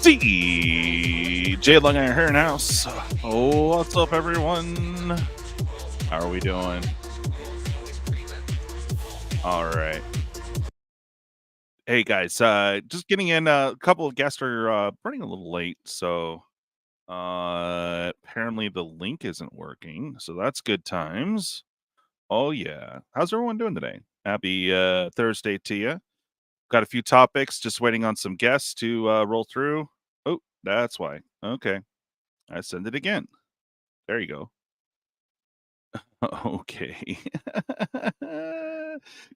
djlonghairorig here in house. Oh, what's up, everyone? How are we doing? All right. Hey guys, just getting in. A couple of guests are running a little late, so apparently the link isn't working. So that's good times. Oh yeah, how's everyone doing today? Happy Thursday to you. Got a few topics, just waiting on some guests to roll through. Oh, that's why. Okay, I send it again. There you go. Okay.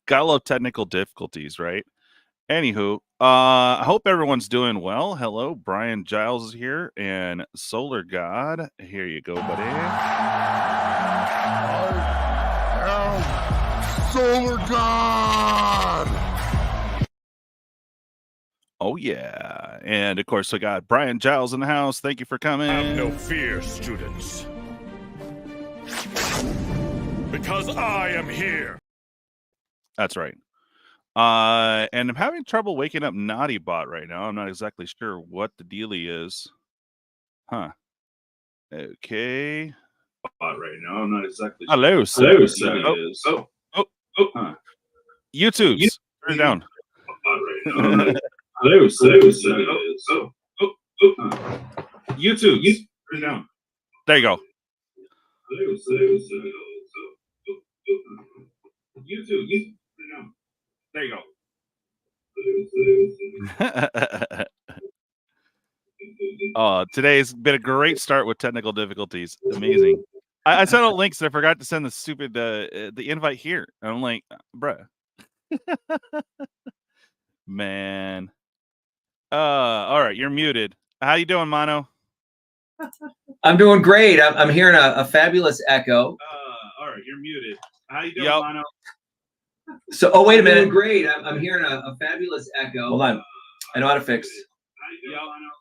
Gotta love technical difficulties, right? Anywho, I hope everyone's doing well. Hello, Brian Giles is here, and SolarGod. Here you go, buddy. SolarGod! Oh, yeah. And, of course, we got Brian Giles in the house. Thank you for coming. Have no fear, students. Because I am here. That's right. And I'm having trouble waking up Naughty Bot right now. I'm not exactly sure what the dealie is. Huh. Okay. Right now, I'm not exactly sure. Hello, sir. Huh. YouTube's. Turn it down. Hello, sir. YouTube. Turn it down. There you go. YouTube. There you go. Today's been a great start with technical difficulties. Amazing. I sent out links and I forgot to send the stupid the invite here. And I'm like, bruh. Man. All right, you're muted. How you doing, Mono? I'm doing great. I'm hearing a fabulous echo. All right, you're muted. How you doing, Mono? So, oh, wait a minute. Great. I'm hearing a fabulous echo. Hold on. I know how to fix.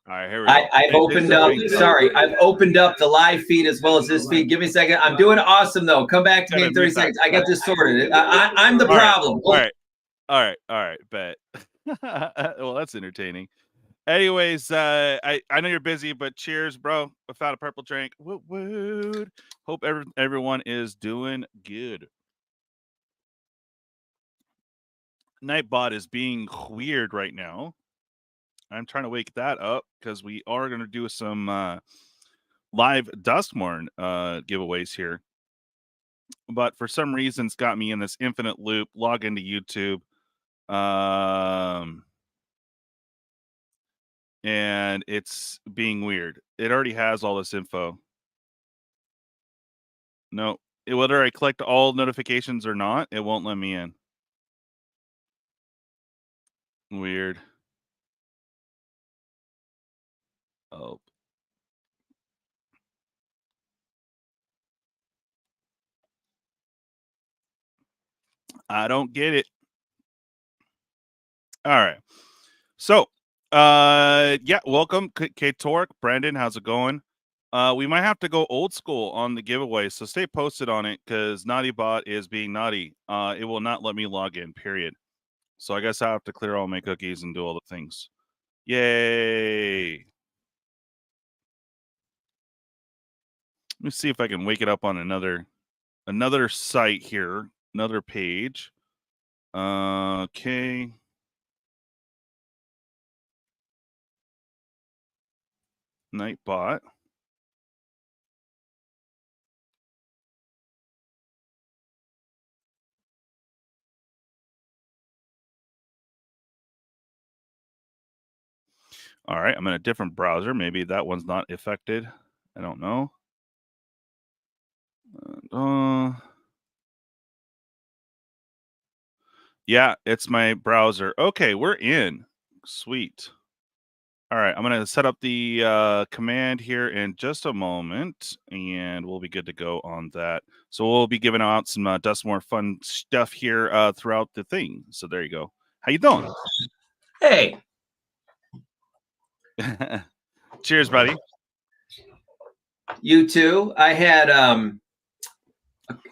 All right, here we go. I've opened up. Sorry, I've opened up the live feed as well as this feed. Give me a second. I'm doing awesome though. Come back to me in 30 seconds. I got this sorted. I'm the problem. All right. Bet. Well, that's entertaining. Anyways, I know you're busy, but cheers, bro. Without a purple drink. Woot. Hope everyone is doing good. Nightbot is being weird right now. I'm trying to wake that up because we are going to do some live Duskmourn giveaways here. But for some reason, it's got me in this infinite loop. Log into YouTube. And it's being weird. It already has all this info. No, whether I collect all notifications or not, it won't let me in. Weird. Oh. I don't get it. All right. So, yeah, welcome, K-Torque. Brandon, how's it going? We might have to go old school on the giveaway, so stay posted on it because NaughtyBot is being naughty. It will not let me log in, period. So I guess I have to clear all my cookies and do all the things. Yay. Let me see if I can wake it up on another site here, another page. Okay. Nightbot. All right, I'm in a different browser. Maybe that one's not affected. I don't know. Yeah, it's my browser. Okay, we're in. Sweet. All right, I'm going to set up the command here in just a moment, and we'll be good to go on that. So we'll be giving out some Duskmourn fun stuff here throughout the thing. So there you go. How you doing? Hey. Cheers, buddy. You too. I had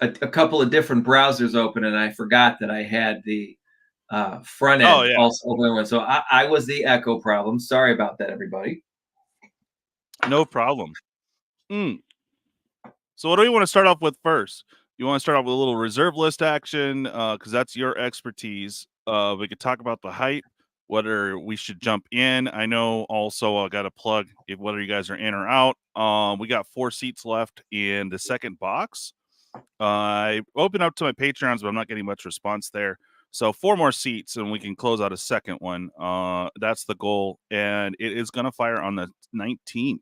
a couple of different browsers open, and I forgot that I had the front end also open. So I was the echo problem. Sorry about that, everybody. No problem. So what do we want to start off with first? You want to start off with a little reserve list action because that's your expertise. We could talk about the hype, whether we should jump in. I know also I got a plug if whether you guys are in or out. We got 4 seats left in the second box. I opened up to my Patreons, but I'm not getting much response there. So 4 more seats and we can close out a second one. That's the goal. And it is going to fire on the 19th.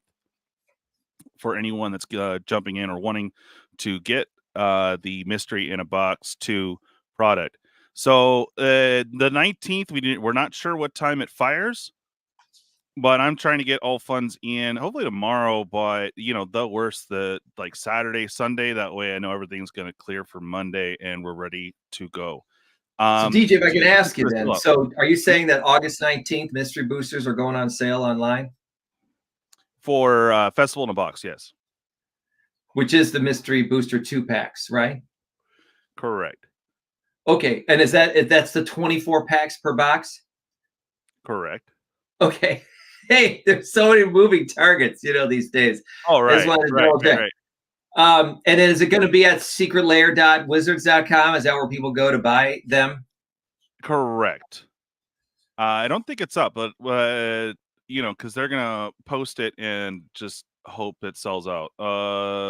For anyone that's jumping in or wanting to get the Mystery in a Box 2 product. So the 19th, we're not sure what time it fires, but I'm trying to get all funds in hopefully tomorrow, but the worst, the like Saturday, Sunday. That way I know everything's going to clear for Monday and we're ready to go. So DJ, if I can ask you then, so are you saying that August 19th mystery boosters are going on sale online? For Festival in a Box, yes. Which is the mystery booster 2 packs, right? Correct. Okay, and that's the 24 packs per box? Correct. Okay. Hey, there's so many moving targets, these days. Oh, right. Right. And then is it going to be at secretlair.wizards.com? Is that where people go to buy them? Correct. I don't think it's up, but because they're gonna post it and just hope it sells out.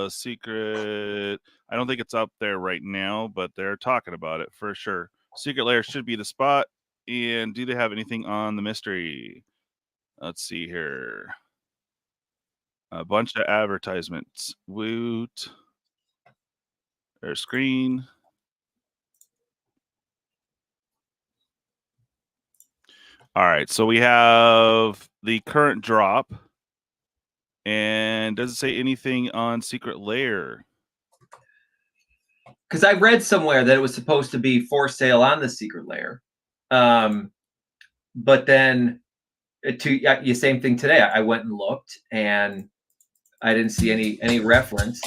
Secret. I don't think it's up there right now, but they're talking about it for sure. Secret Lair should be the spot. And do they have anything on the mystery? Let's see here. A bunch of advertisements. Woot. Their screen. All right, so we have the current drop. And does it say anything on Secret Lair? Because I read somewhere that it was supposed to be for sale on the Secret Lair. But then the same thing today. I went and looked and I didn't see any reference.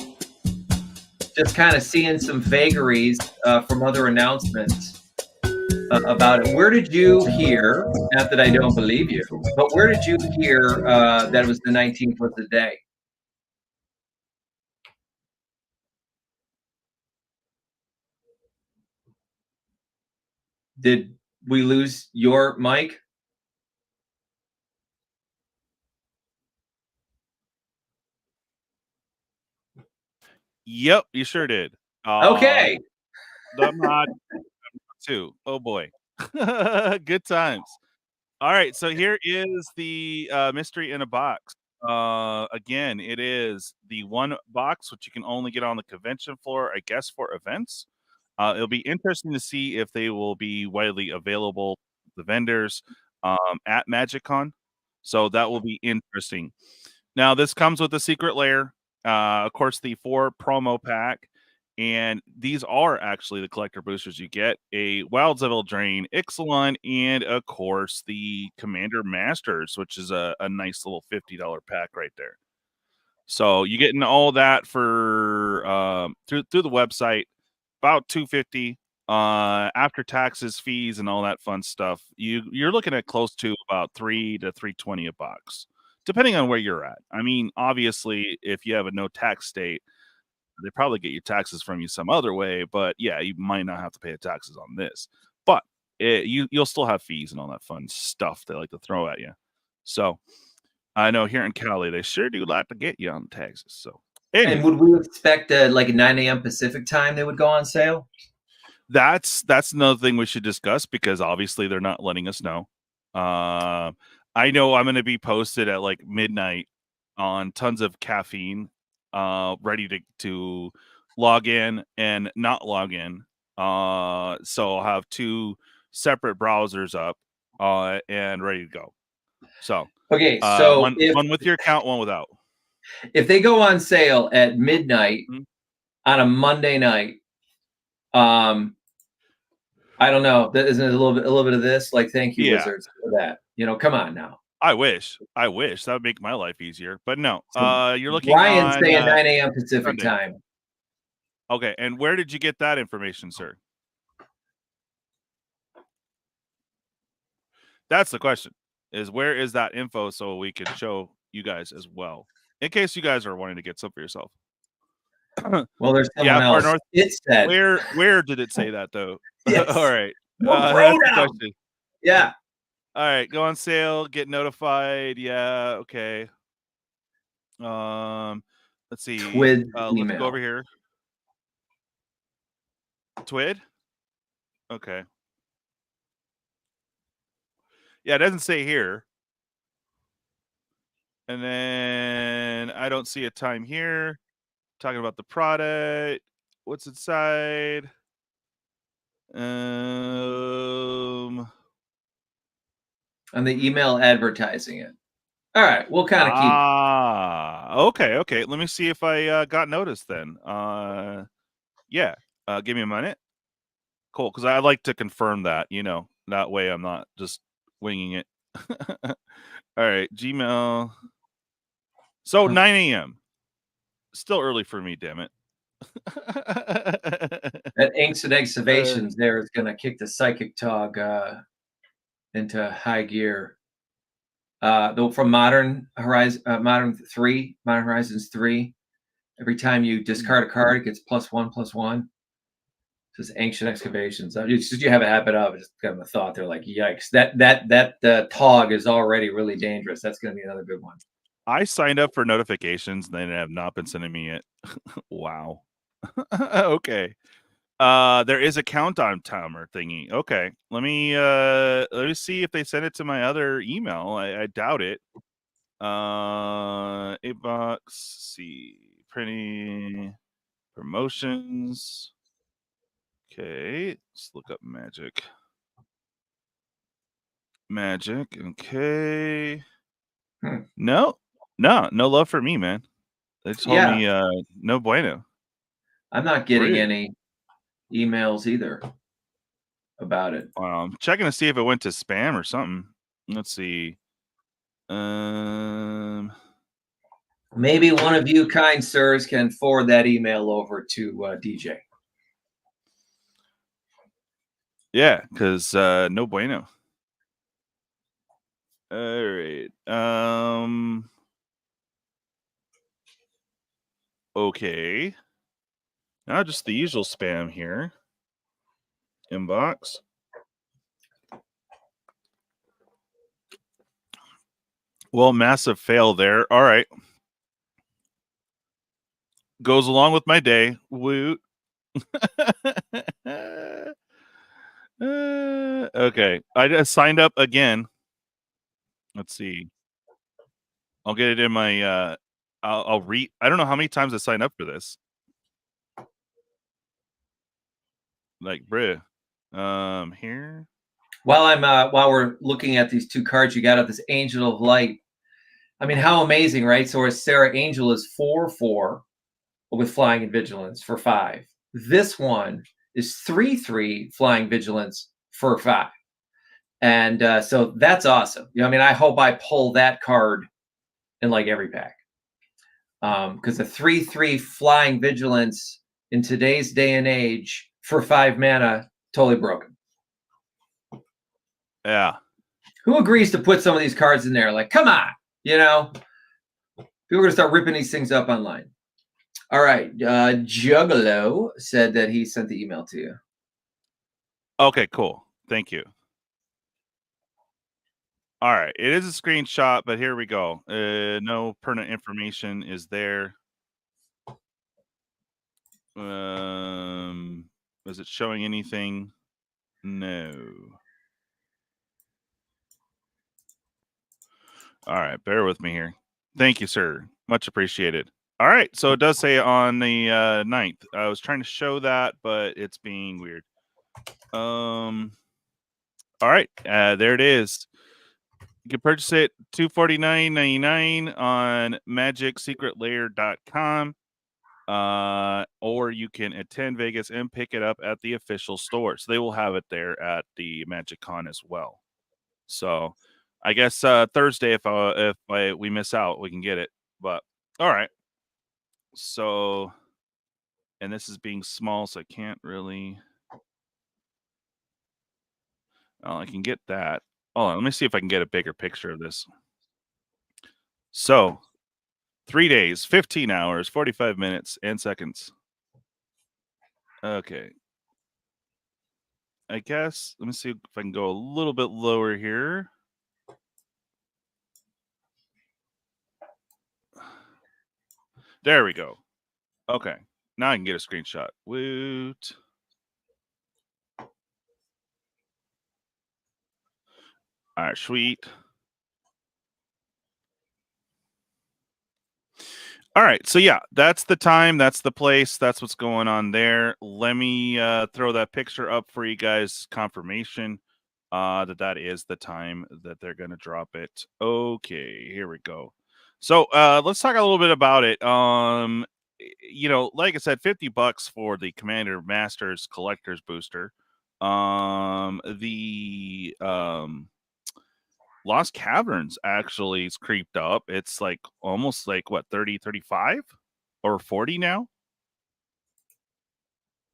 Just kind of seeing some vagaries from other announcements about it. Where did you hear, not that I don't believe you, but where did you hear that it was the 19th was the day? Did we lose your mic? Yep, you sure did. Okay. I'm not too. Oh boy. Good times. All right, so here is the mystery in a box. Again, it is the 1 box, which you can only get on the convention floor, I guess, for events. It'll be interesting to see if they will be widely available, the vendors, at MagicCon. So that will be interesting. Now, this comes with a secret lair. Of course, the 4 promo pack. And these are actually the collector boosters you get. A Wild Zevil Drain, Ixalan, and of course the Commander Masters, which is a nice little $50 pack right there. So you getting all that for through the website, about $250 after taxes, fees, and all that fun stuff. You're looking at close to about $3 to $320 a box, depending on where you're at. I mean, obviously, if you have a no tax state, they probably get your taxes from you some other way, but yeah, you might not have to pay the taxes on this. But you'll still have fees and all that fun stuff they like to throw at you. So I know here in Cali, they sure do like to get you on taxes. So anyway, and would we expect like a 9 a.m. Pacific time they would go on sale? That's another thing we should discuss because obviously they're not letting us know. I know I'm going to be posted at like midnight on tons of caffeine, ready to log in and not log in. So I'll have 2 separate browsers up and ready to go. So okay, so one with your account, one without. If they go on sale at midnight on a Monday night, I don't know. Isn't it a little bit of this? Like, thank you, Wizards, for that. Come on now. I wish that would make my life easier, but no. You're looking. Brian's saying 9 a.m. Pacific time. Okay, and where did you get that information, sir? That's the question. Is where is that info so we can show you guys as well? in case you guys are wanting to get some for yourself. Well, there's someone else. North, it said. Where did it say that though? Yes. All right. Well, That's the question. Yeah. All right. Go on sale. Get notified. Yeah. Okay. Let's see. Twid let's email. go over here. Twid. Okay. Yeah, it doesn't say here. And then I don't see a time here. Talking about the product. What's inside? On the email advertising it. All right, we'll kind of keep. Okay. Let me see if I got noticed then. Yeah. Give me a minute. Cool, because I like to confirm that, that way I'm not just winging it. All right, Gmail. So 9 a.m. Still early for me, damn it. That Ancient Excavations there is going to kick the Psychic Tog into high gear. Though from Modern Horizons 3, every time you discard a card, it gets +1/+1. Just Ancient Excavations. It's just you have a habit of just kind of a thought. They're like, yikes! That Tog is already really dangerous. That's going to be another good one. I signed up for notifications, and they have not been sending me it. Wow. Okay. There is a countdown timer thingy. Okay, let me see if they send it to my other email. I doubt it. Inbox. See, printing, promotions. Okay, let's look up Magic. Okay. No love for me, man. They told me no bueno. I'm not getting any emails either about it. I'm checking to see if it went to spam or something. Let's see. Maybe one of you kind sirs can forward that email over to DJ. Yeah, because no bueno. All right. Okay. Now just the usual spam here. Inbox. Well, massive fail there. All right. Goes along with my day. Woot. Okay. I just signed up again. Let's see. I'll get it in my I'll read. I don't know how many times I signed up for this. Like, bruh. Here. While we're looking at these two cards, you got up this Angel of Light. I mean, how amazing, right? So our Sarah Angel is 4/4 with Flying and Vigilance for 5. This one is 3/3 Flying Vigilance for 5. And so that's awesome. I mean, I hope I pull that card in like every pack. Because the 3/3 Flying Vigilance in today's day and age for 5 mana, totally broken. Yeah. Who agrees to put some of these cards in there? Like, come on, people are gonna start ripping these things up online. All right, Juggalo said that he sent the email to you. Okay, cool. Thank you. All right, it is a screenshot, but here we go. No pertinent information is there. Is it showing anything? No. All right, bear with me here. Thank you, sir. Much appreciated. All right, so it does say on the 9th. I was trying to show that, but it's being weird. All right, there it is. You can purchase it $249.99 on magicsecretlair.com. Or you can attend Vegas and pick it up at the official store. So they will have it there at the MagicCon as well. So I guess Thursday, if we miss out, we can get it. But all right. So, and this is being small, so I can't really. Oh, I can get that. Hold on, let me see if I can get a bigger picture of this. So, 3 days, 15 hours, 45 minutes, and seconds. Okay. I guess, let me see if I can go a little bit lower here. There we go. Okay. Now I can get a screenshot. Woot. All right, sweet. All right, so yeah, that's the time, that's the place, that's what's going on there. Let me throw that picture up for you guys, confirmation that is the time that they're going to drop it. Okay, here we go. So let's talk a little bit about it. You know, like I said, $50 for the Commander Masters Collector's Booster. The Lost Caverns actually is creeped up. It's like almost like what, 30, 35 or 40 now?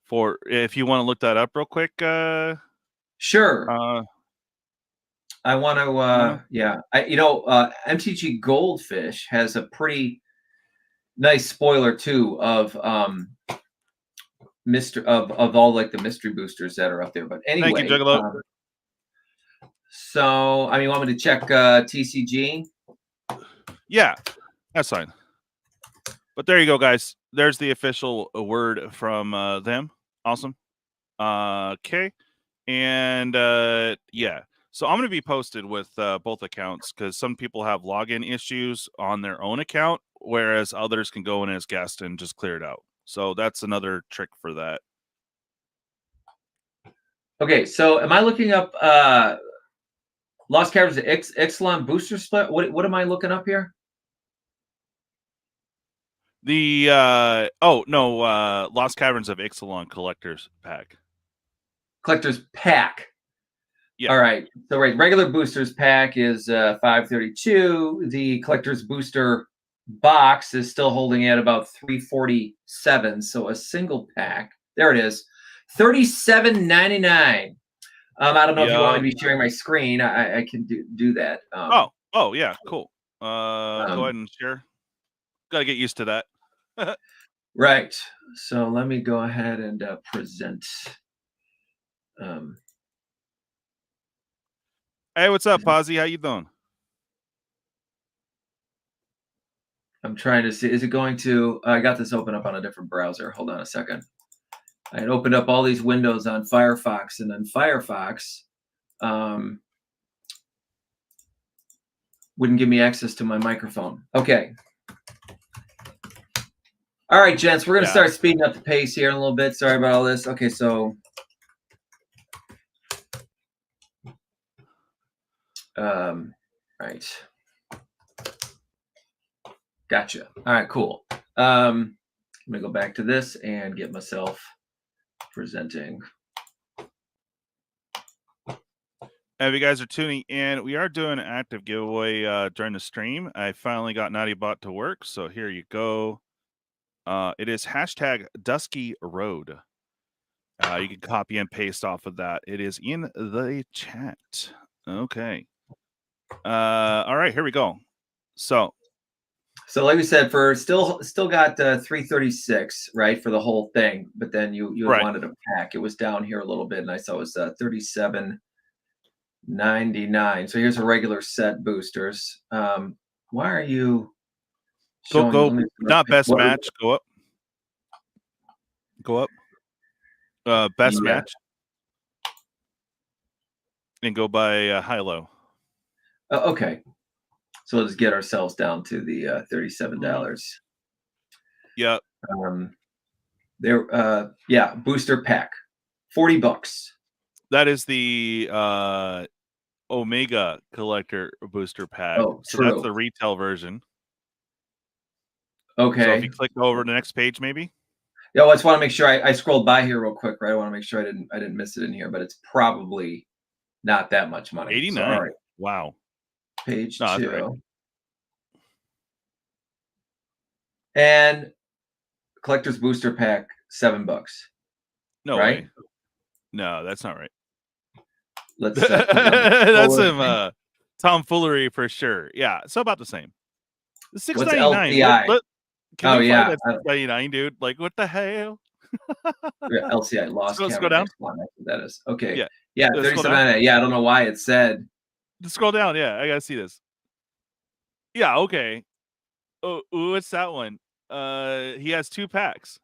For if you want to look that up real quick. Sure. I want to, yeah. MTG Goldfish has a pretty nice spoiler too of of all like the mystery boosters that are up there. But anyway, thank you, Juggalo. So, I mean, you want me to check TCG? Yeah, that's fine. But there you go, guys. There's the official word from them. Awesome. Okay. And yeah. So I'm going to be posted with both accounts because some people have login issues on their own account, whereas others can go in as guest and just clear it out. So that's another trick for that. Okay, so am I looking up Lost Caverns Ixalan booster split? What am I looking up here? The Lost Caverns of Ixalan Collector's Pack. Collector's Pack. Yeah. All right. So regular boosters pack is $532. The collector's booster box is still holding at about $347. So a single pack, there it is, $37.99. I don't know if you want me to be sharing my screen. I can do that. Oh yeah, cool. Go ahead and share. Got to get used to that. Right. So let me go ahead and present. Hey, what's up, Pazzy? How you doing? I'm trying to see. Is it going to? I got this open up on a different browser. Hold on a second. I had opened up all these windows on Firefox, and then Firefox wouldn't give me access to my microphone. Okay. All right, gents, we're going to start speeding up the pace here in a little bit. Sorry about all this. Okay, so right. Gotcha. All right, cool. I'm going to go back to this and get myself presenting. If you guys are tuning in, we are doing an active giveaway during the stream. I finally got NaughtyBot to work, so here you go. It is hashtag Dusky Road. You can copy and paste off of that. It is in the chat. Okay. All right, here we go. So like we said, for still got 336, right, for the whole thing. But then you wanted a pack. It was down here a little bit, and I saw it was 37.99. So here's a regular set boosters. Why are you go not best match? Go up. Go up. Best match. And go by high-low. Okay. So let's get ourselves down to the $37. Yep. Booster pack, $40. That is the Omega Collector Booster Pack. Oh, so true. That's the retail version. Okay. So if you click over to the next page, maybe. Yeah, I just want to make sure I scrolled by here real quick, right? I want to make sure I didn't miss it in here, but it's probably not that much money. 89. So, all right. Wow. Page 2. Right. And collector's booster pack, $7. No right? way. No, that's not right. Let's that's some tomfoolery for sure. Yeah, so about the same. What's $6.99. LCI? Can we yeah, find that $6.99, dude? Like, what the hell? LCI, Lost Let's go Cavern. down. That is okay. Yeah, Yeah, let's go 37.99. Yeah, I don't know why it said. Just scroll down. Yeah, I gotta see this. Yeah, okay. Oh, what's that one? He has 2 packs.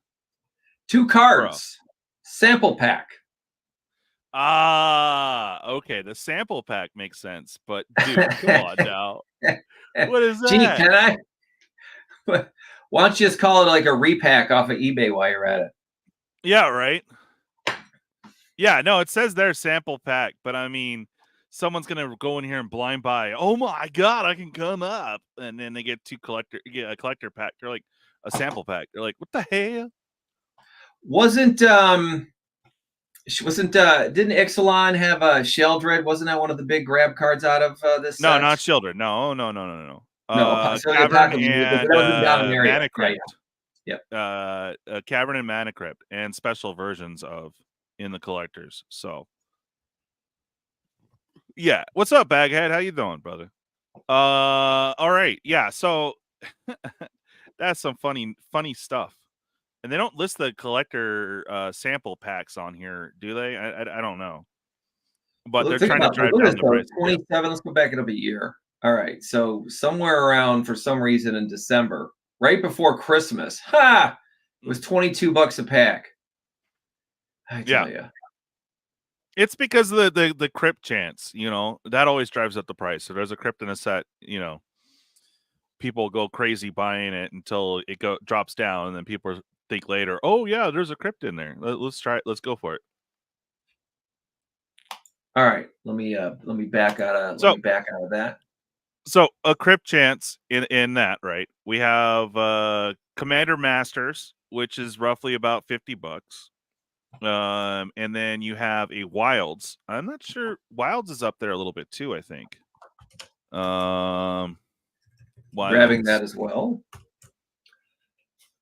2 cards. Sample pack. Ah, okay. The sample pack makes sense, but dude, come on now. What is that? Gee, can I? Why don't you just call it like a repack off of eBay while you're at it? Yeah, right. Yeah, no, it says their sample pack, but I mean, someone's gonna go in here and blind buy. Oh my god, I can come up, and then they get a collector pack. They're like a sample pack. They're like, what the hell? Didn't Ixalan have a Sheldred? Wasn't that one of the big grab cards out of this? No, set? not Sheldred. No. No, Cavern and Mana Crypt. Yep. Cavern and Mana Crypt, and special versions of in the collectors. So, yeah. What's up, Baghead? How you doing, brother? All right. Yeah. So that's some funny stuff. And they don't list the collector sample packs on here, do they? I don't know. But they're trying to drive down the price. 27. Let's go back it up a year. All right. So somewhere around, for some reason, in December, right before Christmas, it was $22 a pack. I tell you. It's because of the crypt chance, you know, that always drives up the price. So there's a crypt in a set, you know, people go crazy buying it until it drops down, and then people think later, oh yeah, there's a crypt in there. Let's try it. Let's go for it. All right, let me back out of that. So a crypt chance in that, right? We have Commander Masters, which is roughly about $50. And then you have a Wilds. I'm not sure. Wilds is up there a little bit too, I think. Wilds. Grabbing that as well.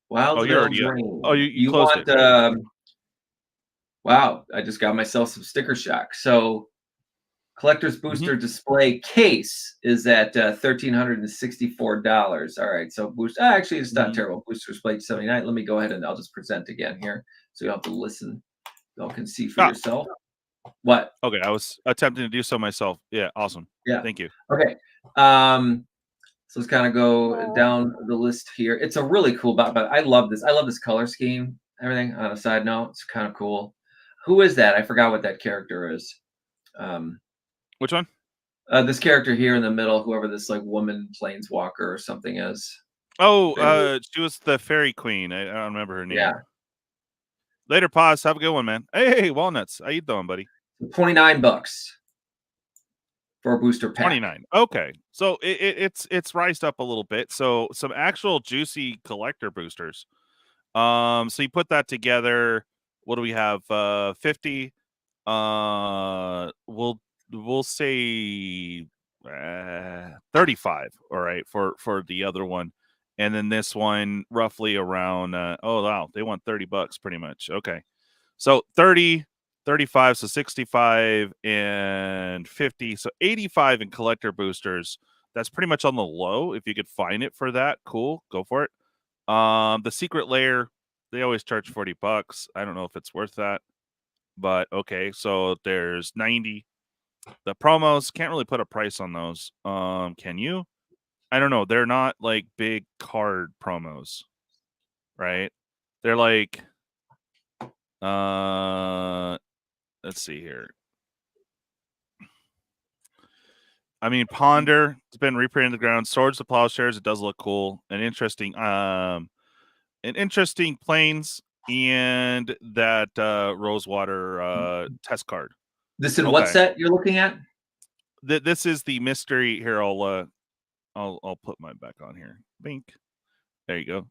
Wilds. Oh, you're already up. Oh, you closed want, it. Wow, I just got myself some sticker shock. So Collector's Booster display case is at $1,364. All right, so boost. Actually, it's not terrible. Booster display $79. Let me go ahead and I'll just present again here, so you don't have to listen. Y'all can see for yourself. What? Okay, I was attempting to do so myself. Yeah, awesome. Yeah, thank you. Okay, so let's kind of go down the list here. It's a really cool bot, but I love this. I love this color scheme. Everything. On a side note, it's kind of cool. Who is that? I forgot what that character is. Which one? This character here in the middle, whoever this like woman planeswalker or something is. Oh, she was the fairy queen. I don't remember her name. Yeah. Later, Paz. Have a good one, man. Hey, Walnuts. How you doing, buddy? $29 for a booster pack. 29. Okay, so it's rised up a little bit. So some actual juicy collector boosters. So you put that together. What do we have? 50. We'll say 35. All right, for the other one, and then this one roughly around. Oh wow, they want $30 pretty much. Okay, so 30, 35, so 65 and 50, so 85 in collector boosters. That's pretty much on the low. If you could find it for that, cool, go for it. The secret layer, they always charge $40. I don't know if it's worth that, but okay. So there's 90. The promos, can't really put a price on those. Can you? I don't know. They're not like big card promos, right? They're like, let's see here. I mean, Ponder, it's been reprinted the ground. Swords to Plowshares, it does look cool. An interesting planes, and that Rosewater test card. This in what set you're looking at? This is the mystery. Here, I'll put mine back on here. Bink. There you go.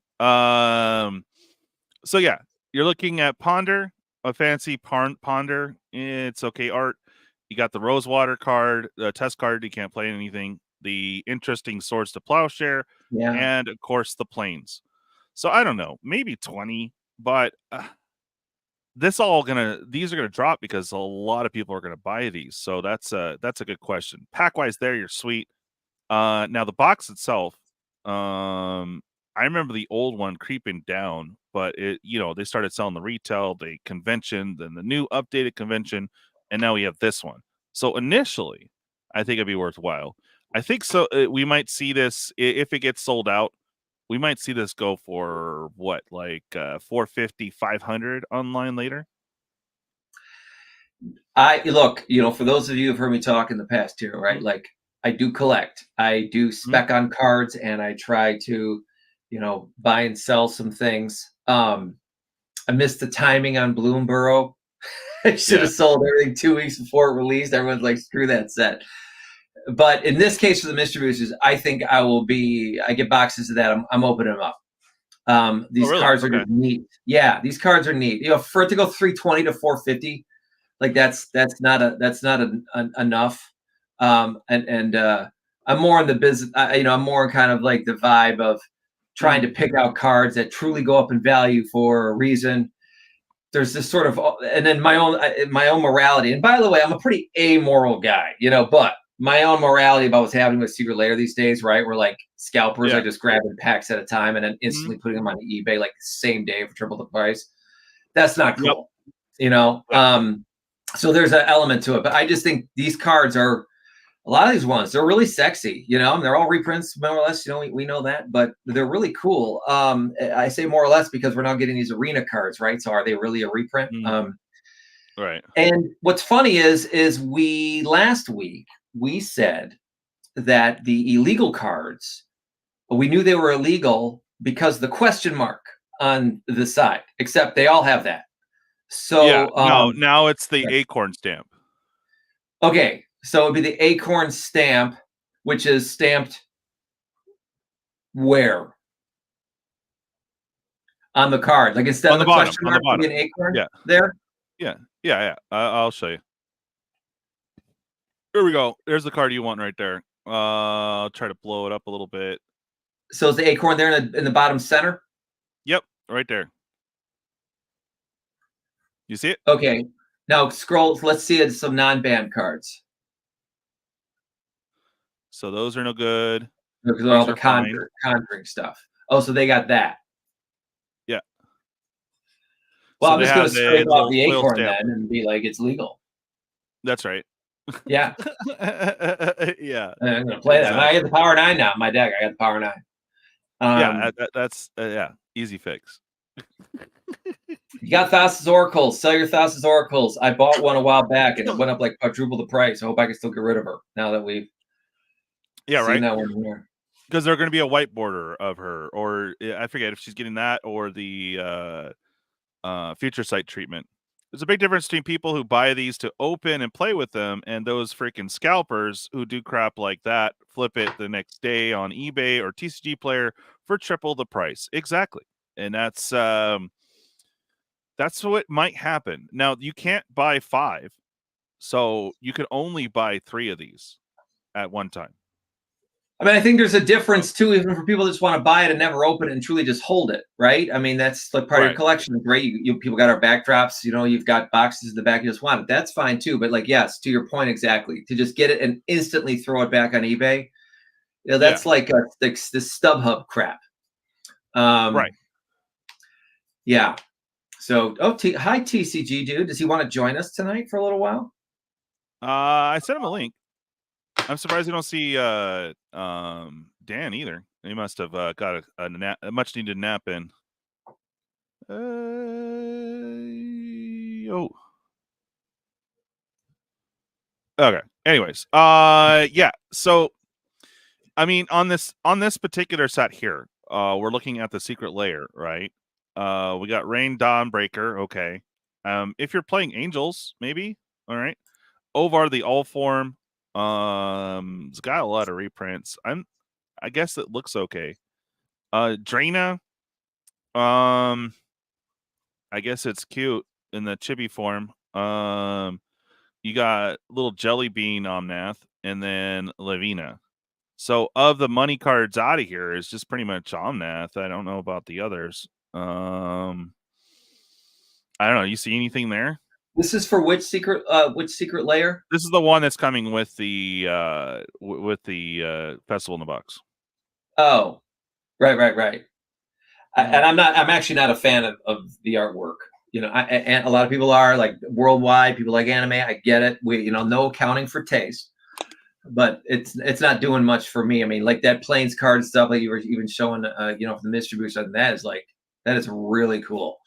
So yeah, you're looking at Ponder, a fancy Ponder. It's okay art. You got the Rosewater card, the test card. You can't play anything. The interesting Swords to Plowshare, and of course the planes. So I don't know, maybe 20, but these are gonna drop because a lot of people are gonna buy these. So that's a good question. Pack wise, there you're sweet. Now the box itself, I remember the old one creeping down, but it, they started selling the retail, the convention, then the new updated convention, and now we have this one. So initially, I think it'd be worthwhile. I think so. We might see this if it gets sold out. We might see this go for what, like 450, 500 online later. I look, for those of you who've heard me talk in the past here, right? Like I do collect, I do spec on cards, and I try to, buy and sell some things. I missed the timing on Bloomburrow. I should have sold everything 2 weeks before it released. Everyone's like, screw that set. But in this case, for the mystery boosters, I think I get boxes of that. I'm opening them up. These cards are just neat. Yeah, these cards are neat. For it to go 320 to 450, like that's not enough. And I'm more in the business. I'm more in kind of like the vibe of trying to pick out cards that truly go up in value for a reason. There's this sort of, and then my own morality. And by the way, I'm a pretty amoral guy, but my own morality about what's happening with Secret Lair these days, right? We're like scalpers are just grabbing packs at a time and then instantly putting them on eBay like the same day for triple the price. That's not cool, so there's an element to it. But I just think these cards are, a lot of these ones, they're really sexy, and they're all reprints more or less, we know that, but they're really cool. I say more or less because we're now getting these arena cards, right? So are they really a reprint? Right. And what's funny is last week, we said that the illegal cards, we knew they were illegal because the question mark on the side, except they all have that. So now it's the acorn stamp. Okay, so it'd be the acorn stamp, which is stamped where? On the card. Like instead of the question mark, it'd be an acorn there? Yeah. I'll show you. Here we go. There's the card you want right there. I'll try to blow it up a little bit. So is the acorn there in the bottom center? Yep, right there. You see it? Okay. Now scroll. Let's see some non-banned cards. So those are no good. Because all the conjuring stuff. Oh, so they got that. Yeah. Well, I'm just going to scrape off the acorn then and be like, it's legal. That's right. Yeah. Yeah. I'm going to play that. I get the Power 9 now. My deck, I got the Power 9. That's easy fix. You got Thassa's Oracles. Sell your Thassa's Oracles. I bought one a while back and it went up like quadruple the price. I hope I can still get rid of her now that we've seen that one here. Because they're going to be a white border of her, or I forget if she's getting that or the future sight treatment. There's a big difference between people who buy these to open and play with them and those freaking scalpers who do crap like that, flip it the next day on eBay or TCG Player for triple the price. Exactly. And that's what might happen. Now, you can't buy 5, so you can only buy 3 of these at one time. I mean, I think there's a difference too, even for people that just want to buy it and never open it and truly just hold it, right? I mean, that's like part of your collection, right? People got our backdrops, you've got boxes in the back, you just want it. That's fine too. But like, yes, to your point exactly, to just get it and instantly throw it back on eBay, that's like this StubHub crap. Right. Yeah. So, hi TCG dude. Does he want to join us tonight for a little while? I sent him a link. I'm surprised you don't see Dan either. He must have got a much needed nap in. Okay. Anyways, yeah. So, I mean, on this particular set here, we're looking at the Secret Lair, right? We got Rain Dawnbreaker. Okay. If you're playing Angels, maybe. All right. Ovar the All Form. It's got a lot of reprints. I guess it looks okay. Draina. I guess it's cute in the chibi form. You got little Jelly Bean Omnath and then Lavina. So of the money cards out of here is just pretty much Omnath. I don't know about the others. I don't know. You see anything there? This is for which secret layer? This is the one that's coming with the Festival in the Box. Oh, Right. And I'm actually not a fan of the artwork. You know, and a lot of people are, like, worldwide. People like anime. I get it. No accounting for taste, but it's not doing much for me. I mean, like that Plains card stuff that you were even showing, from the mystery booster. That is really cool.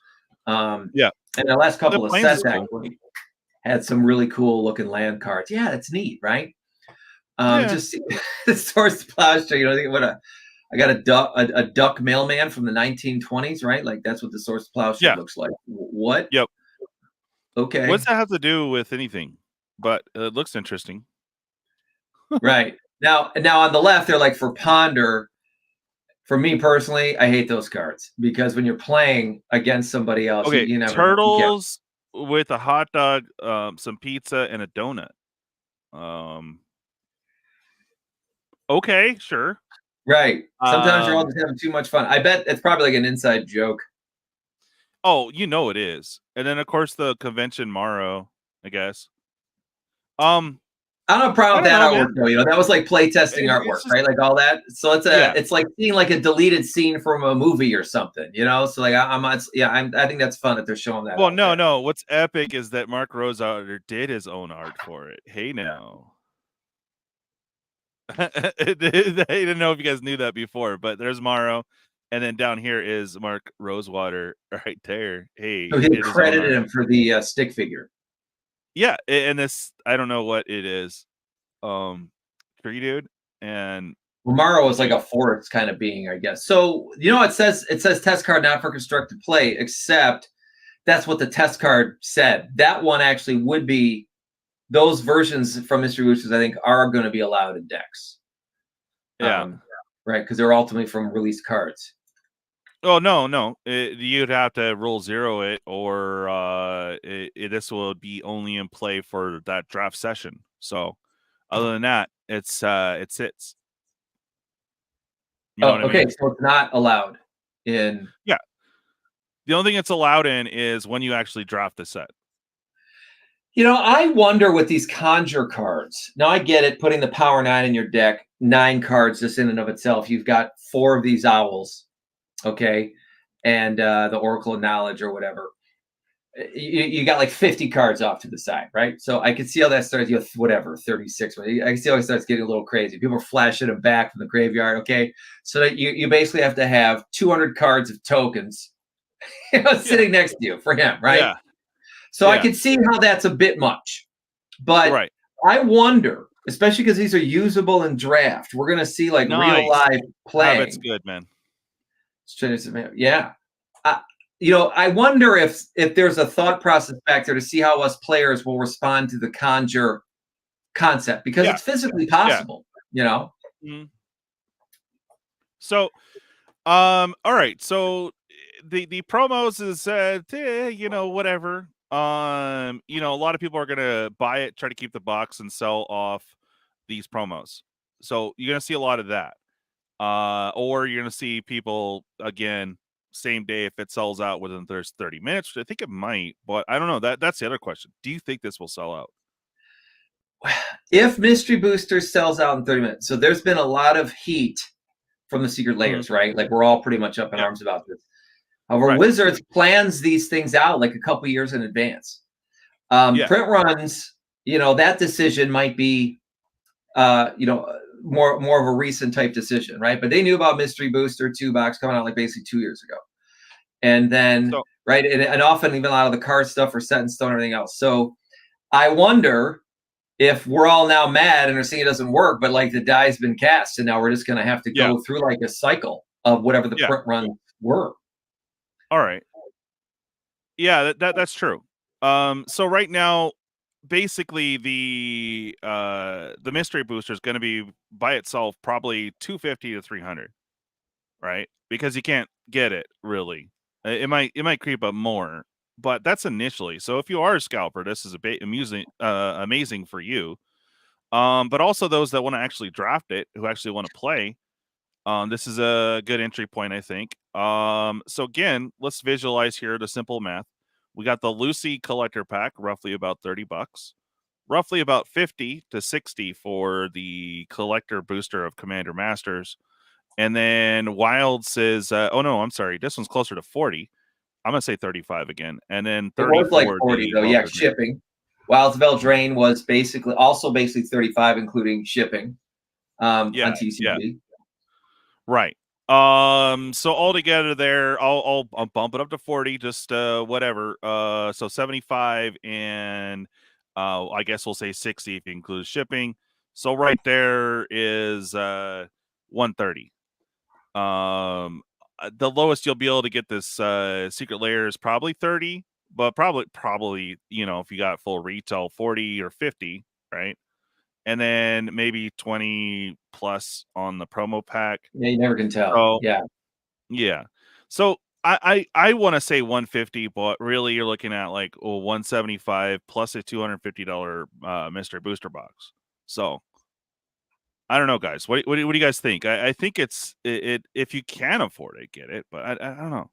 Yeah. And the last couple of Plains is sets cool. actually had some really cool looking land cards. Yeah, that's neat, right? Just the source plowshare. I got a duck mailman from the 1920s, right? Like that's what the source plowshare looks like. What? Yep. Okay. What's that have to do with anything? But it looks interesting. Right. Now on the left, they're like for ponder. For me personally, I hate those cards because when you're playing against somebody else, Okay, you never turtles with a hot dog, some pizza, and a donut. Okay, sure. Right. Sometimes you're all just having too much fun. I bet it's probably like an inside joke. Oh, it is. And then of course the convention Morrow, I guess. I don't have a problem with that artwork though. That was like playtesting artwork, just, right? Like all that. So it's like seeing like a deleted scene from a movie or something, So like I think that's fun that they're showing that. Well, no. What's epic is that Mark Rosewater did his own art for it. Hey now. I didn't know if you guys knew that before, but there's Morrow, and then down here is Mark Rosewater right there. Hey, so he credited him for the stick figure. Yeah, and this I don't know what it is. TCGDude, and Morrow is like a forest kind of being, I guess. So it says test card not for constructed play, except that's what the test card said. That one actually would be. Those versions from Mystery Boosters, I think, are going to be allowed in decks. Yeah. Right, because they're ultimately from released cards. Oh, no. You'd have to rule 0 it, or this will be only in play for that draft session. So, other than that, it sits. You know what I mean? So it's not allowed in. Yeah. The only thing it's allowed in is when you actually draft the set. I wonder with these conjure cards. Now I get it, putting the power 9 in your deck, 9 cards just in and of itself. You've got 4 of these owls, okay, and the Oracle of Knowledge or whatever. You got like 50 cards off to the side, right? So I can see how that starts. 36. I can see how it starts getting a little crazy. People are flashing them back from the graveyard. Okay, so that you basically have to have 200 cards of tokens, sitting next to you for him, right? Yeah. So I can see how that's a bit much, but I wonder, especially because these are usable in draft, we're going to see like real live playing. That's good, man. Yeah. I wonder if there's a thought process back there to see how us players will respond to the conjure concept, because it's physically possible, Mm-hmm. So, all right. So the promos is whatever. A lot of people are gonna buy it, try to keep the box, and sell off these promos. So you're gonna see a lot of that. Or you're gonna see people again same day if it sells out within 30 minutes, which I think it might, but I don't know. That's the other question. Do you think this will sell out? If Mystery Booster sells out in 30 minutes, so there's been a lot of heat from the secret layers, right? Like we're all pretty much up in arms about this. However, Wizards plans these things out like a couple years in advance. Print runs, that decision might be, more of a recent type decision, right? But they knew about Mystery Booster 2-box coming out like basically 2 years ago, and then and often even a lot of the card stuff are set in stone and everything else. So I wonder if we're all now mad and are seeing it doesn't work, but like the die's been cast, and now we're just going to have to go through like a cycle of whatever the print runs were. All right. Yeah, that's true. So right now, basically the mystery booster is going to be by itself probably 250 to 300, right? Because you can't get it really. It might creep up more, but that's initially. So if you are a scalper, this is amazing for you. But also those that want to actually draft it, who actually want to play, this is a good entry point, I think. So again, let's visualize here the simple math. We got the Lucy collector pack, roughly about $30, roughly about 50 to 60 for the collector booster of Commander Masters, And then Wilds is oh no, I'm sorry, this one's closer to 40. I'm gonna say 35 again, and then 30 It was like for 40 the though. Yeah, Welder Drain. shipping. Wilds of Eldraine was basically 35, including shipping on TCG. Right. So altogether there, I'll bump it up to 40, just whatever. So 75 and I guess we'll say 60 if you include shipping. So right there is 130. The lowest you'll be able to get this secret layer is probably 30, but probably, if you got full retail, 40 or 50, right? And then maybe 20 plus on the promo pack. Yeah, you never can tell. So, yeah. So I want to say 150, but really you're looking at like 175 plus a $250 mystery booster box. So I don't know, guys. What do you guys think? I think it if you can afford it, get it. But I don't know.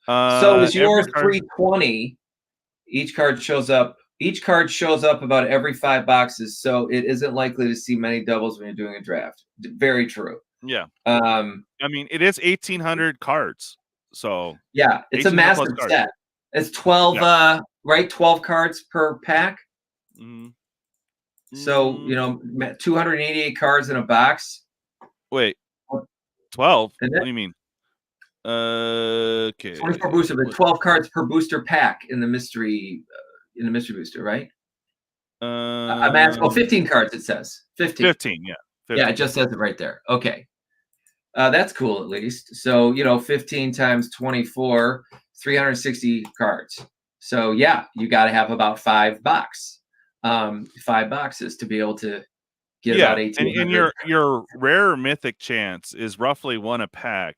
So is yours card... 320? Each card shows up about every 5 boxes, so it isn't likely to see many doubles when you're doing a draft. Very true. Yeah. I mean, it is 1,800 cards. So yeah, it's a massive set. It's 12, right? 12 cards per pack. Mm-hmm. So 288 cards in a box. Wait, 12? What do you mean? Okay. 24 booster, but 12 cards per booster pack in the mystery booster, right? 15 cards. It says 15. 15, yeah. 15. Yeah, it just says it right there. Okay. That's cool, at least. So 15 times 24, 360 cards. So yeah, you got to have about 5 boxes to be able to get about 1,800. And your rare mythic chance is roughly 1 a pack,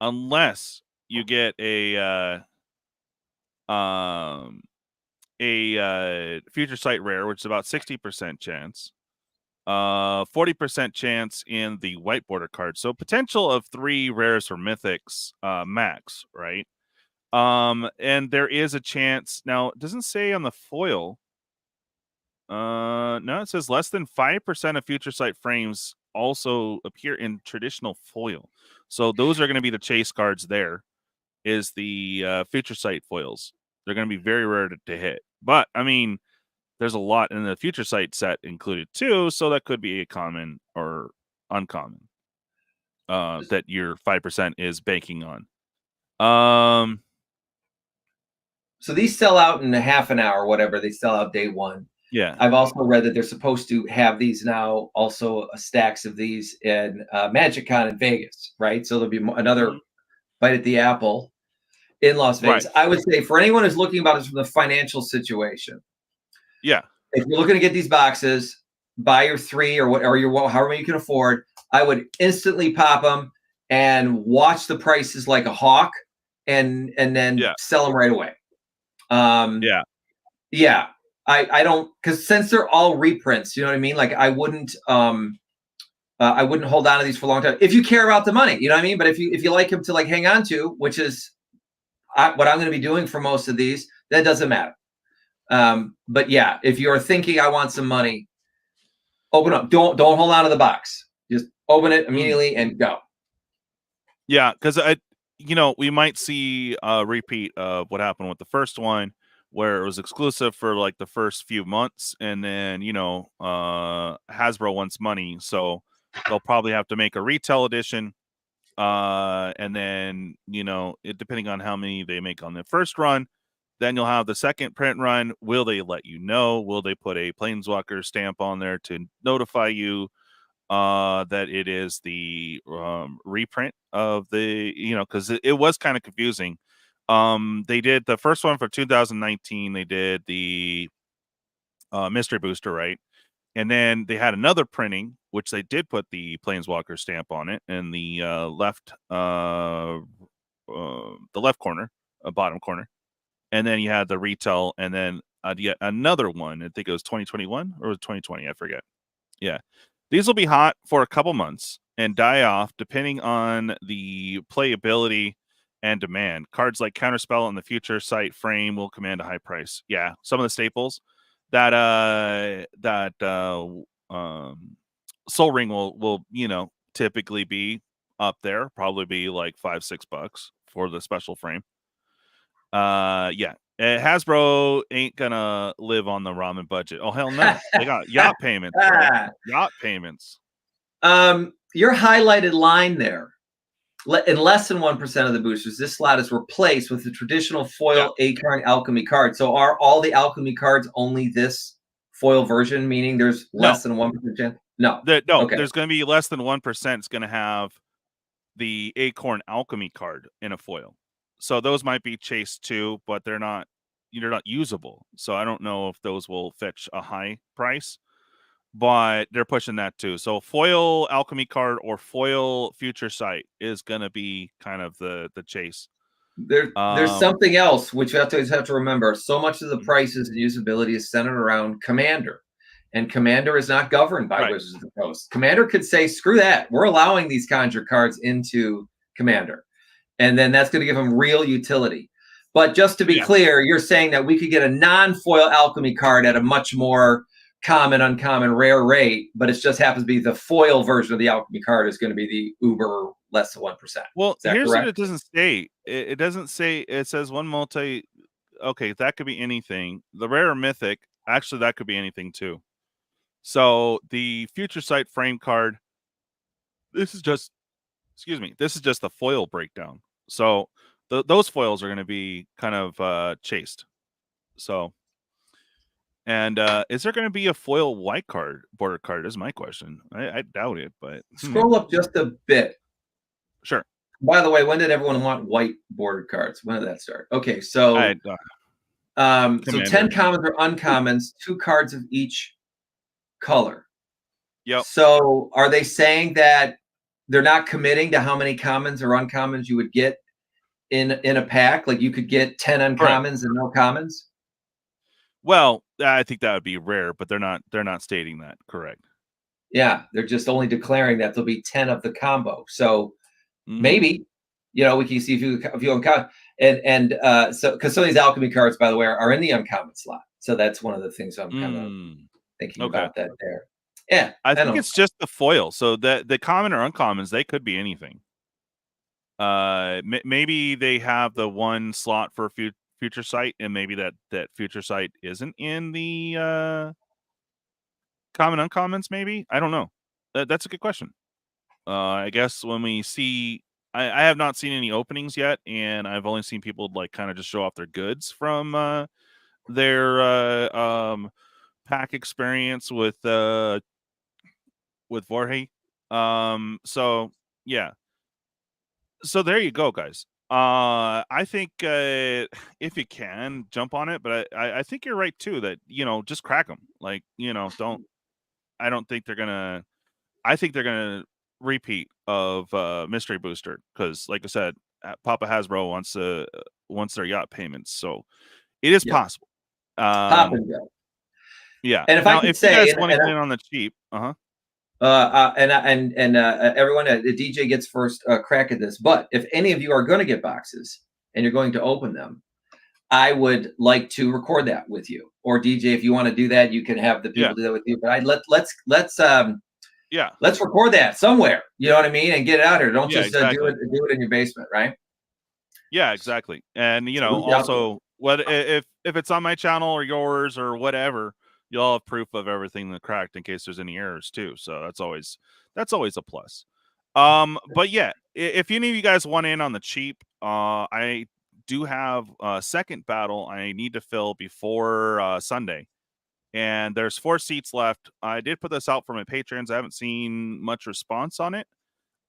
unless you get a future sight rare, which is about 60% chance. 40% chance in the white border card. So potential of 3 rares or mythics max, right? And there is a chance. Now, it doesn't say on the foil. No, it says less than 5% of future sight frames also appear in traditional foil. So those are going to be the chase cards there, is the future sight foils. They're going to be very rare to hit. But, I mean, there's a lot in the future sight set included too, so that could be a common or uncommon that your 5% is banking on. So these sell out in a half an hour, whatever. They sell out day 1. Yeah. I've also read that they're supposed to have these now, also stacks of these in MagicCon in Vegas, right? So there'll be another bite at the apple in Las Vegas. Right. I would say for anyone who's looking about this from the financial situation, yeah, if you're looking to get these boxes, buy your 3 or your however many you can afford. I would instantly pop them and watch the prices like a hawk, and then sell them right away. Yeah. I don't, because since they're all reprints, you know what I mean? Like I wouldn't hold on to these for a long time if you care about the money, you know what I mean? But if you like them to like hang on to, which is what I'm going to be doing for most of these, that doesn't matter. But yeah, if you're thinking I want some money, open up. Don't hold on to the box. Just open it immediately and go. Yeah, because we might see a repeat of what happened with the first one, where it was exclusive for like the first few months, and then Hasbro wants money, so they'll probably have to make a retail edition, and then depending on how many they make on the first run, then you'll have the second print run. Will they let you know? Will they put a Planeswalker stamp on there to notify you that it is the reprint of the because it was kind of confusing. They did the first one for 2019. They did the mystery booster, right? And then they had another printing, which they did put the Planeswalker stamp on it in the left corner, bottom corner. And then you had the retail, and then yet another one. I think it was 2021 or 2020. I forget. Yeah. These will be hot for a couple months and die off depending on the playability and demand. Cards like Counterspell and the Future Sight Frame will command a high price. Yeah, some of the staples that Soul Ring will typically be up there. Probably be like $5-6 for the special frame. Yeah. Hasbro ain't gonna live on the ramen budget. Oh hell no! They got yacht payments, bro. Yacht payments. Your highlighted line there. In less than 1% of the boosters, this slot is replaced with the traditional foil Acorn Alchemy card. So are all the Alchemy cards only this foil version, meaning there's less than 1%? No. Okay. There's going to be less than 1%. It's going to have the Acorn Alchemy card in a foil. So those might be chased too, but they're not usable. So I don't know if those will fetch a high price, but they're pushing that too. So foil Alchemy card or foil Future Sight is going to be kind of the chase. There's something else which you have to remember. So much of the prices and usability is centered around Commander, and Commander is not governed by Wizards of the Coast. Commander could say, "Screw that! We're allowing these Conjure cards into Commander," and then that's going to give them real utility. But just to be clear, you're saying that we could get a non-foil Alchemy card at a much more common, uncommon, rare rate, but it just happens to be the foil version of the Alchemy card is going to be the uber less than 1%. Well, here's what it doesn't say. It doesn't say. It says one multi. Okay, that could be anything. The rare or mythic, actually, that could be anything too. So the Future Sight frame card. This is just, excuse me. This is just the foil breakdown. So those foils are going to be kind of chased. So. And is there going to be a foil white card border card? Is my question. I doubt it, but scroll up just a bit. Sure. By the way, when did everyone want white bordered cards? When did that start? Okay, so so 10 commons or uncommons, 2 cards of each color. Yep. So are they saying that they're not committing to how many commons or uncommons you would get in a pack? Like you could get 10 uncommons and no commons? Well, I think that would be rare, but they're not stating that. Correct. Yeah, they're just only declaring that there'll be 10 of the combo. So maybe, we can see if you uncommon. And so because some of these Alchemy cards, by the way, are in the uncommon slot. So that's one of the things I'm kind of thinking about that there. Yeah. I think it's just the foil. So the common or uncommons, they could be anything. Maybe they have the one slot for Future Sight, and maybe that Future Sight isn't in the common uncommons. Maybe, I don't know. That's a good question. I guess when we see, I have not seen any openings yet, and I've only seen people like kind of just show off their goods from their pack experience with Whaaat. So yeah. So there you go, guys. I think if you can jump on it, but I think you're right too that just crack them. Like don't. I don't think they're gonna. I think they're gonna repeat of mystery booster because, like I said, Papa Hasbro wants their yacht payments, so it is possible. Pop and go. Yeah, and if you guys want to get in on the cheap, and everyone, the DJ gets first crack at this. But if any of you are going to get boxes and you're going to open them, I would like to record that with you. Or DJ, if you want to do that, you can have the people do that with you. But let's record that somewhere. You know what I mean, and get it out here. Don't just do it in your basement, right? Yeah, exactly. And also, what if it's on my channel or yours or whatever, you'll have proof of everything that cracked in case there's any errors too. So that's always a plus. But yeah, if any of you guys want in on the cheap, I do have a second battle I need to fill before Sunday, and there's 4 seats left. I did put this out for my patrons. I haven't seen much response on it,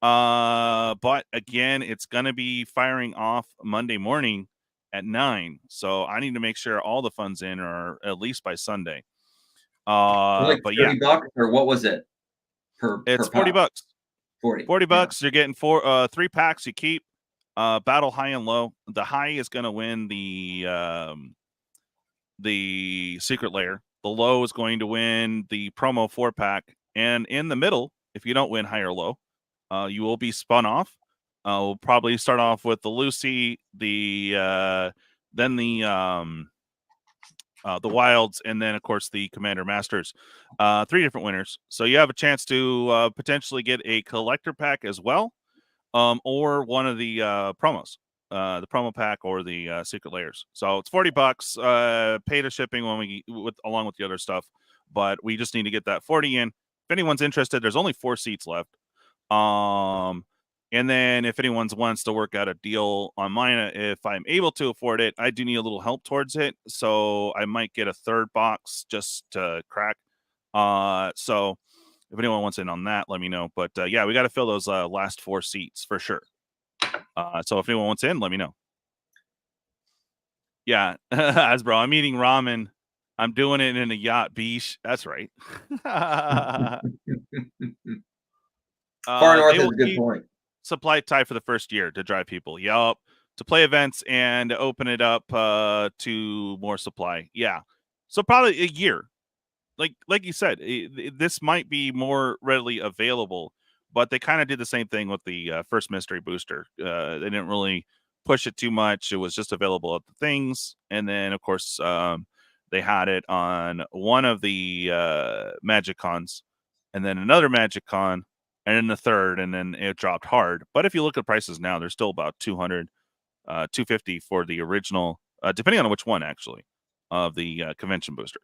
but again, it's gonna be firing off Monday morning at 9, so I need to make sure all the funds in are at least by Sunday. Like but $30 or what was it? It's $40. $40. You're getting 3 packs. You keep. Battle high and low. The high is going to win the secret layer. The low is going to win the promo 4-pack. And in the middle, if you don't win high or low, you will be spun off. We'll probably start off with the Lucy, then the Wilds, and then of course the Commander Masters. 3 different winners. So you have a chance to potentially get a collector pack as well. or one of the promos, the promo pack or the secret layers. So it's $40. Pay the shipping along with the other stuff, but we just need to get that 40 in. If anyone's interested, there's only 4 seats left. And then if anyone wants to work out a deal on mine, if I'm able to afford it, I do need a little help towards it. So I might get a 3rd box just to crack. So if anyone wants in on that, let me know. But yeah, we got to fill those last 4 seats for sure. So if anyone wants in, let me know. Yeah, Asbro, I'm eating ramen. I'm doing it in a yacht beach. That's right. Far north is a good point. Supply tie for the first year to drive people. Yup. To play events and open it up to more supply. Yeah. So probably a year. Like you said, this might be more readily available, but they kind of did the same thing with the first mystery booster. They didn't really push it too much. It was just available at the things, and then of course they had it on one of the MagicCons, and then another MagicCon, and then the third, and then it dropped hard. But if you look at prices now, they're still about 200, 250 for the original, depending on which one actually, of the convention booster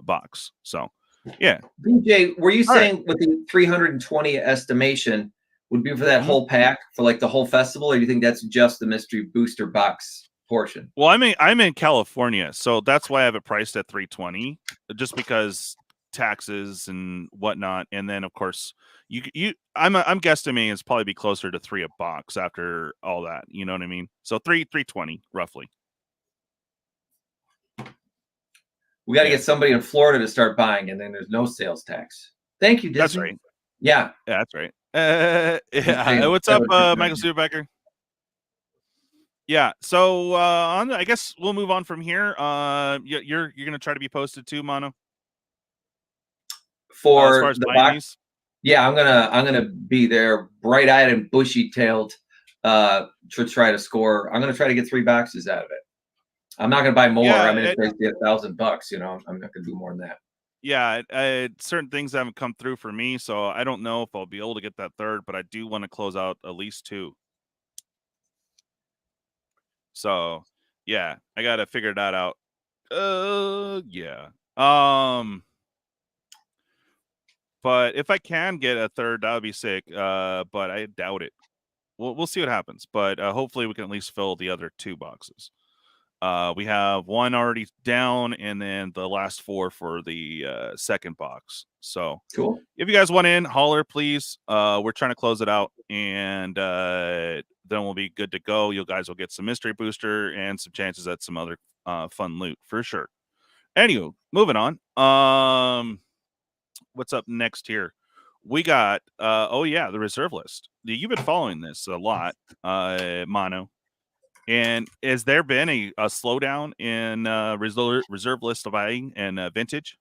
box. So yeah. DJ, were you saying with the 320 estimation would be for that whole pack, for like the whole festival, or do you think that's just the mystery booster box portion? Well, I'm in California, so that's why I have it priced at 320, just because taxes and whatnot. And then of course I'm guesstimating it's probably be closer to $3 a box after all that. You know what I mean? So 320 roughly. We got to get somebody in Florida to start buying, and then there's no sales tax. Thank you, Disney. That's right. Yeah. Yeah, that's right. Yeah. What's up, Michael Studebaker? Yeah. So I guess we'll move on from here. You're gonna try to be posted too, Mono? For as far as the box? Yeah, I'm gonna be there, bright-eyed and bushy-tailed, to try to score. I'm gonna try to get 3 boxes out of it. I'm not going to buy more. Yeah, I mean, it's basically $1,000, you know, I'm not going to do more than that. Yeah, certain things haven't come through for me, so I don't know if I'll be able to get that 3rd, but I do want to close out at least 2. So, yeah, I got to figure that out. Yeah. But if I can get a 3rd, that would be sick. But I doubt it. We'll see what happens. But hopefully we can at least fill the other 2 boxes. We have 1 already down, and then the last 4 for the 2nd box. So cool. If you guys want in, holler, please. We're trying to close it out, and then we'll be good to go. You guys will get some mystery booster and some chances at some other fun loot for sure. Anywho, moving on. What's up next here? We got the reserve list. You've been following this a lot, Mono. And has there been a slowdown in reserve list buying and vintage?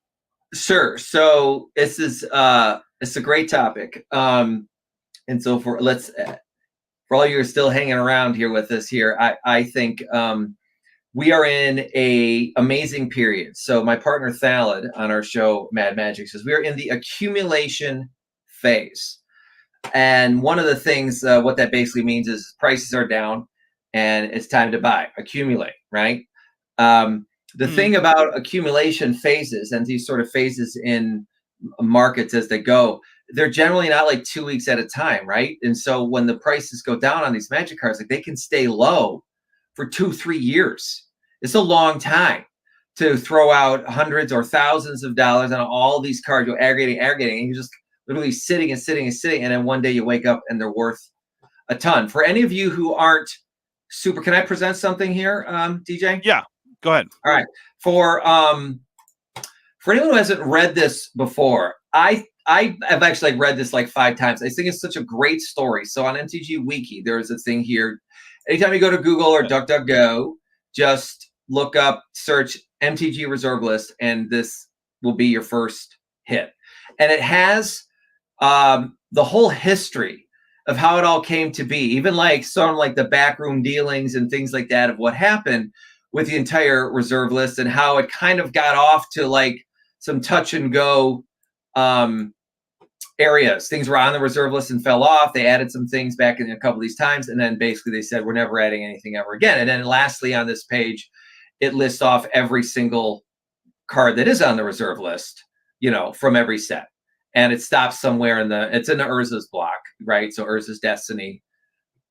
Sure. So this is it's a great topic. And so for all you who are still hanging around here with us here, I think we are in a amazing period. So my partner Thalid on our show Mad Magic says we are in the accumulation phase. And one of the things what that basically means is prices are down and it's time to buy, accumulate, right? The thing about accumulation phases and these sort of phases in markets as they go, they're generally not like 2 weeks at a time, right? And so when the prices go down on these Magic cards, like they can stay low for 2-3 years. It's a long time to throw out hundreds or thousands of dollars on all these cards. You're aggregating, and you're just literally sitting, and then one day you wake up and they're worth a ton. For any of you who aren't super, can I present something here, DJ? Yeah, go ahead. All right. For anyone who hasn't read this before, I have actually read this like 5 times. I think it's such a great story. So on MTG Wiki, there's a thing here. Anytime you go to Google or DuckDuckGo, just look up, search MTG reserve list, and this will be your first hit. And it has the whole history of how it all came to be, even like some like the backroom dealings and things like that of what happened with the entire reserve list and how it kind of got off to like some touch and go areas. Things were on the reserve list and fell off. They added some things back in a couple of these times, and then basically they said we're never adding anything ever again. And then lastly on this page, it lists off every single card that is on the reserve list, you know, from every set. And it stops somewhere it's in the Urza's block, right? So Urza's Destiny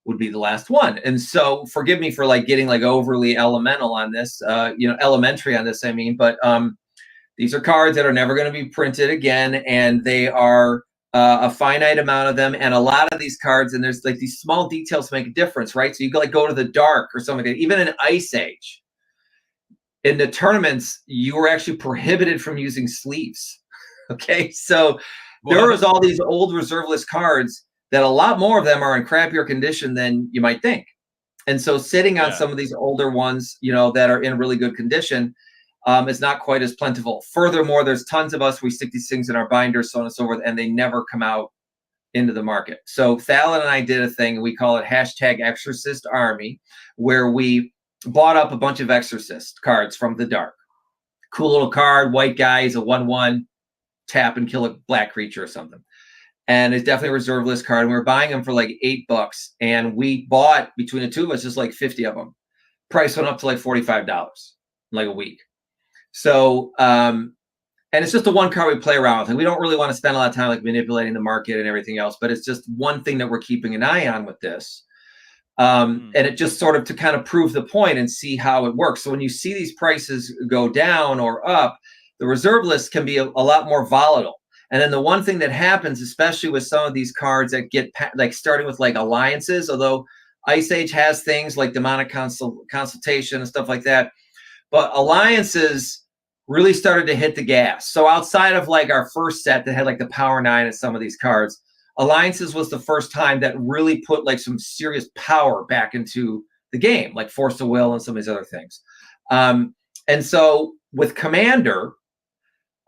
would be the last one. And so forgive me for like getting like overly elemental on this, you know, elementary on this, I mean, but these are cards that are never going to be printed again, and they are a finite amount of them, and a lot of these cards, and there's like these small details make a difference, right? So you go like go to the dark or something like that. Even in Ice Age, in the tournaments, you were actually prohibited from using sleeves. Okay, so there was all these old reserve list cards that a lot more of them are in crappier condition than you might think. And so sitting on some of these older ones, you know, that are in really good condition, is not quite as plentiful. Furthermore, there's tons of us, we stick these things in our binders, so on and so forth, and they never come out into the market. So Thalen and I did a thing, we call it #Exorcist Army, where we bought up a bunch of Exorcist cards from the dark. Cool little card, white guy, he's a 1/1, tap and kill a black creature or something. And it's definitely a reserve list card. And we were buying them for like $8. And we bought, between the two of us, just like 50 of them. Price went up to like $45 in like a week. So, and it's just the one card we play around with. And we don't really want to spend a lot of time like manipulating the market and everything else. But it's just one thing that we're keeping an eye on with this. And it just sort of to kind of prove the point and see how it works. So when you see these prices go down or up, the reserve list can be a lot more volatile. And then the one thing that happens, especially with some of these cards that get like starting with like alliances, although Ice Age has things like demonic consultation and stuff like that, but alliances really started to hit the gas. So outside of like our first set that had like the Power 9 and some of these cards, alliances was the first time that really put like some serious power back into the game, like Force of Will and some of these other things. And so with Commander,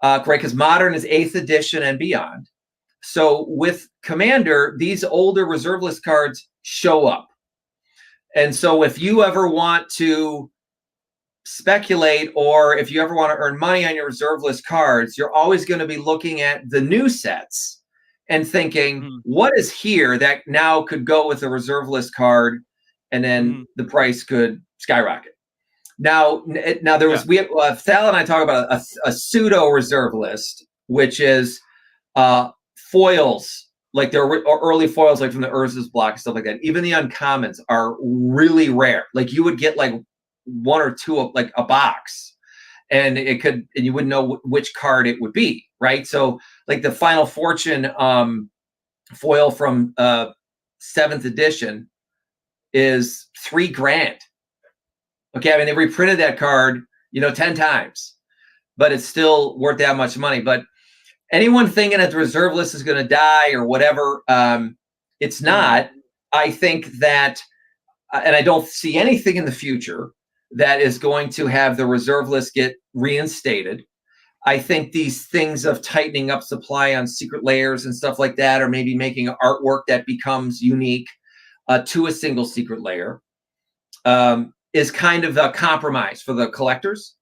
right, because Modern is 8th edition and beyond. So with Commander, these older reserve list cards show up. And so if you ever want to speculate, or if you ever want to earn money on your reserve list cards, you're always going to be looking at the new sets and thinking, what is here that now could go with a reserve list card, and then the price could skyrocket. Now there was Thal and I talk about a pseudo reserve list, which is foils, like there are early foils, like from the Urza's block and stuff like that. Even the uncommons are really rare. Like you would get like one or two of like a box, and you wouldn't know which card it would be, right? So like the Final Fortune foil from 7th edition is $3,000. Okay, I mean, they reprinted that card, 10 times, but it's still worth that much money. But anyone thinking that the reserve list is going to die or whatever, it's not. I think that, and I don't see anything in the future that is going to have the reserve list get reinstated. I think these things of tightening up supply on secret layers and stuff like that, or maybe making artwork that becomes unique to a single secret layer, is kind of a compromise for the collectors.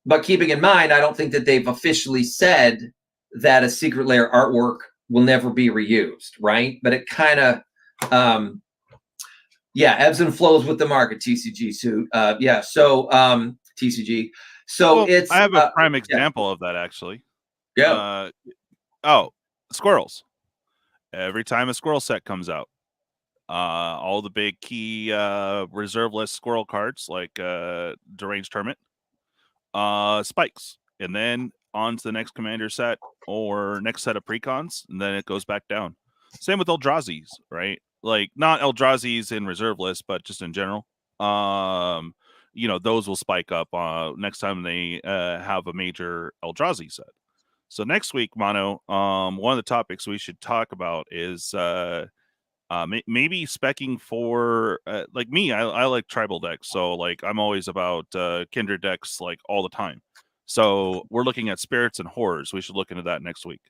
But keeping in mind, I don't think that they've officially said that a secret layer artwork will never be reused, right? But it kind of, ebbs and flows with the market, TCG. So, TCG. So it's... I have a prime example of that, actually. Yeah. Squirrels. Every time a squirrel set comes out, all the big key reserve list squirrel cards like Deranged Hermit spikes, and then on to the next commander set or next set of precons, and then it goes back down. Same with Eldrazi's, right? Like not Eldrazi's in reserve list, but just in general. Those will spike up next time they have a major Eldrazi set. So next week, Mono, one of the topics we should talk about is maybe specking for like me. I like tribal decks, so like I'm always about kindred decks like all the time. So we're looking at spirits and horrors. We should look into that next week.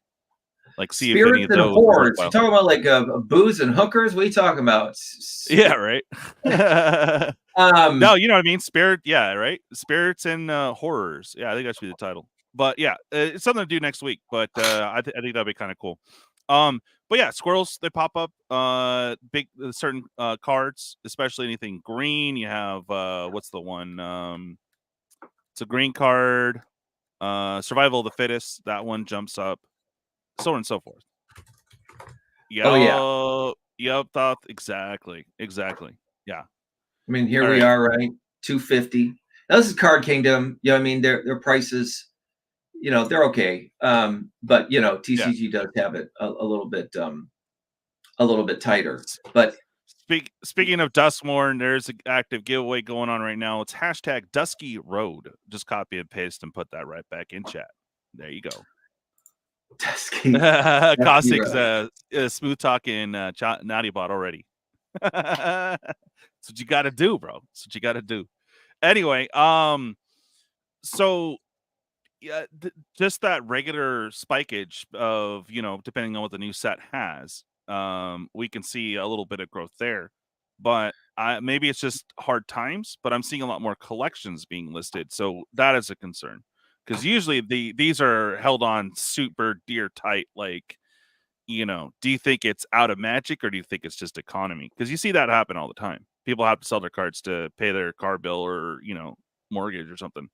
Like see spirits if any of and those horrors. You talking about like booze and hookers? What are you talking about? Yeah, right. No, you know what I mean. Spirit, yeah, right. Spirits and horrors. Yeah, I think that should be the title. But yeah, it's something to do next week. But I think that'd be kind of cool. But yeah, squirrels, they pop up. Big certain cards, especially anything green. You have what's the one? It's a green card. Survival of the fittest. That one jumps up. So on and so forth. Yep. Oh yeah. Yep. Thought exactly. Yeah. I mean, here All we right. are, right? 250. Now this is Card Kingdom. I mean, their prices, they're okay. But TCG does have it a little bit tighter. But speaking of Duskmourn, there's an active giveaway going on right now. It's hashtag Dusky Road. Just copy and paste and put that right back in chat. There you go. Dusky. Caustic's smooth talking naughty bot already. That's what you got to do, bro. That's what you got to do. Anyway, so yeah, just that regular spikeage of depending on what the new set has, we can see a little bit of growth there. But maybe it's just hard times. But I'm seeing a lot more collections being listed, so that is a concern. Because usually these are held on super dear tight. Like, do you think it's out of Magic or do you think it's just economy? Because you see that happen all the time. People have to sell their cards to pay their car bill or mortgage or something.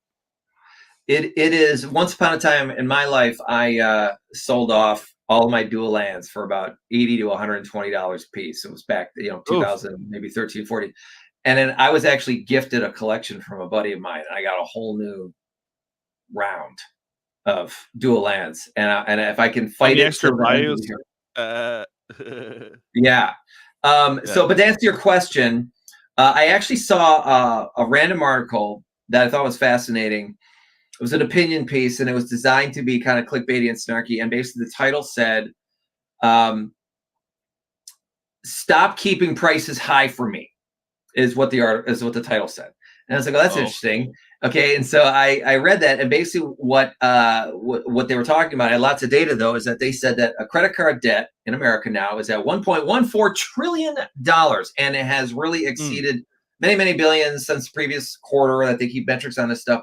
It is. Once upon a time in my life, I sold off all of my dual lands for about $80 to $120 a piece. It was back 2000, maybe 13, 14. And then I was actually gifted a collection from a buddy of mine. And I got a whole new round of dual lands, and if I can fight it, extra bios. Yeah. So, but to answer your question, I actually saw a random article that I thought was fascinating. It was an opinion piece, and it was designed to be kind of clickbaity and snarky. And basically, the title said, "Stop keeping prices high for me," is what the title said. And I was like, "Oh, that's interesting." Okay, and so I read that, and basically what they were talking about, I had lots of data though, is that they said that a credit card debt in America now is at $1.14 trillion, and it has really exceeded many billions since the previous quarter. That they keep metrics on this stuff,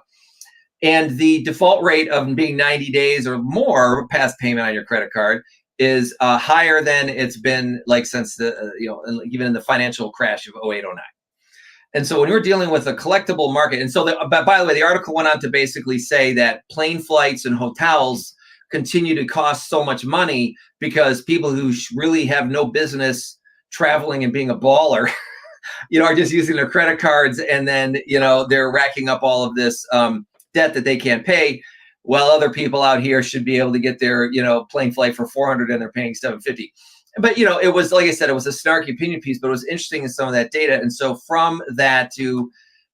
and the default rate of being 90 days or more past payment on your credit card is higher than it's been like since the even in the financial crash of 0809. And so when we're dealing with a collectible market, and so by the way, the article went on to basically say that plane flights and hotels continue to cost so much money because people who really have no business traveling and being a baller, are just using their credit cards, and then they're racking up all of this debt that they can't pay. While other people out here should be able to get their plane flight for $400 and they're paying $750. But it was, like I said, it was a snarky opinion piece, but it was interesting in some of that data. And so from that to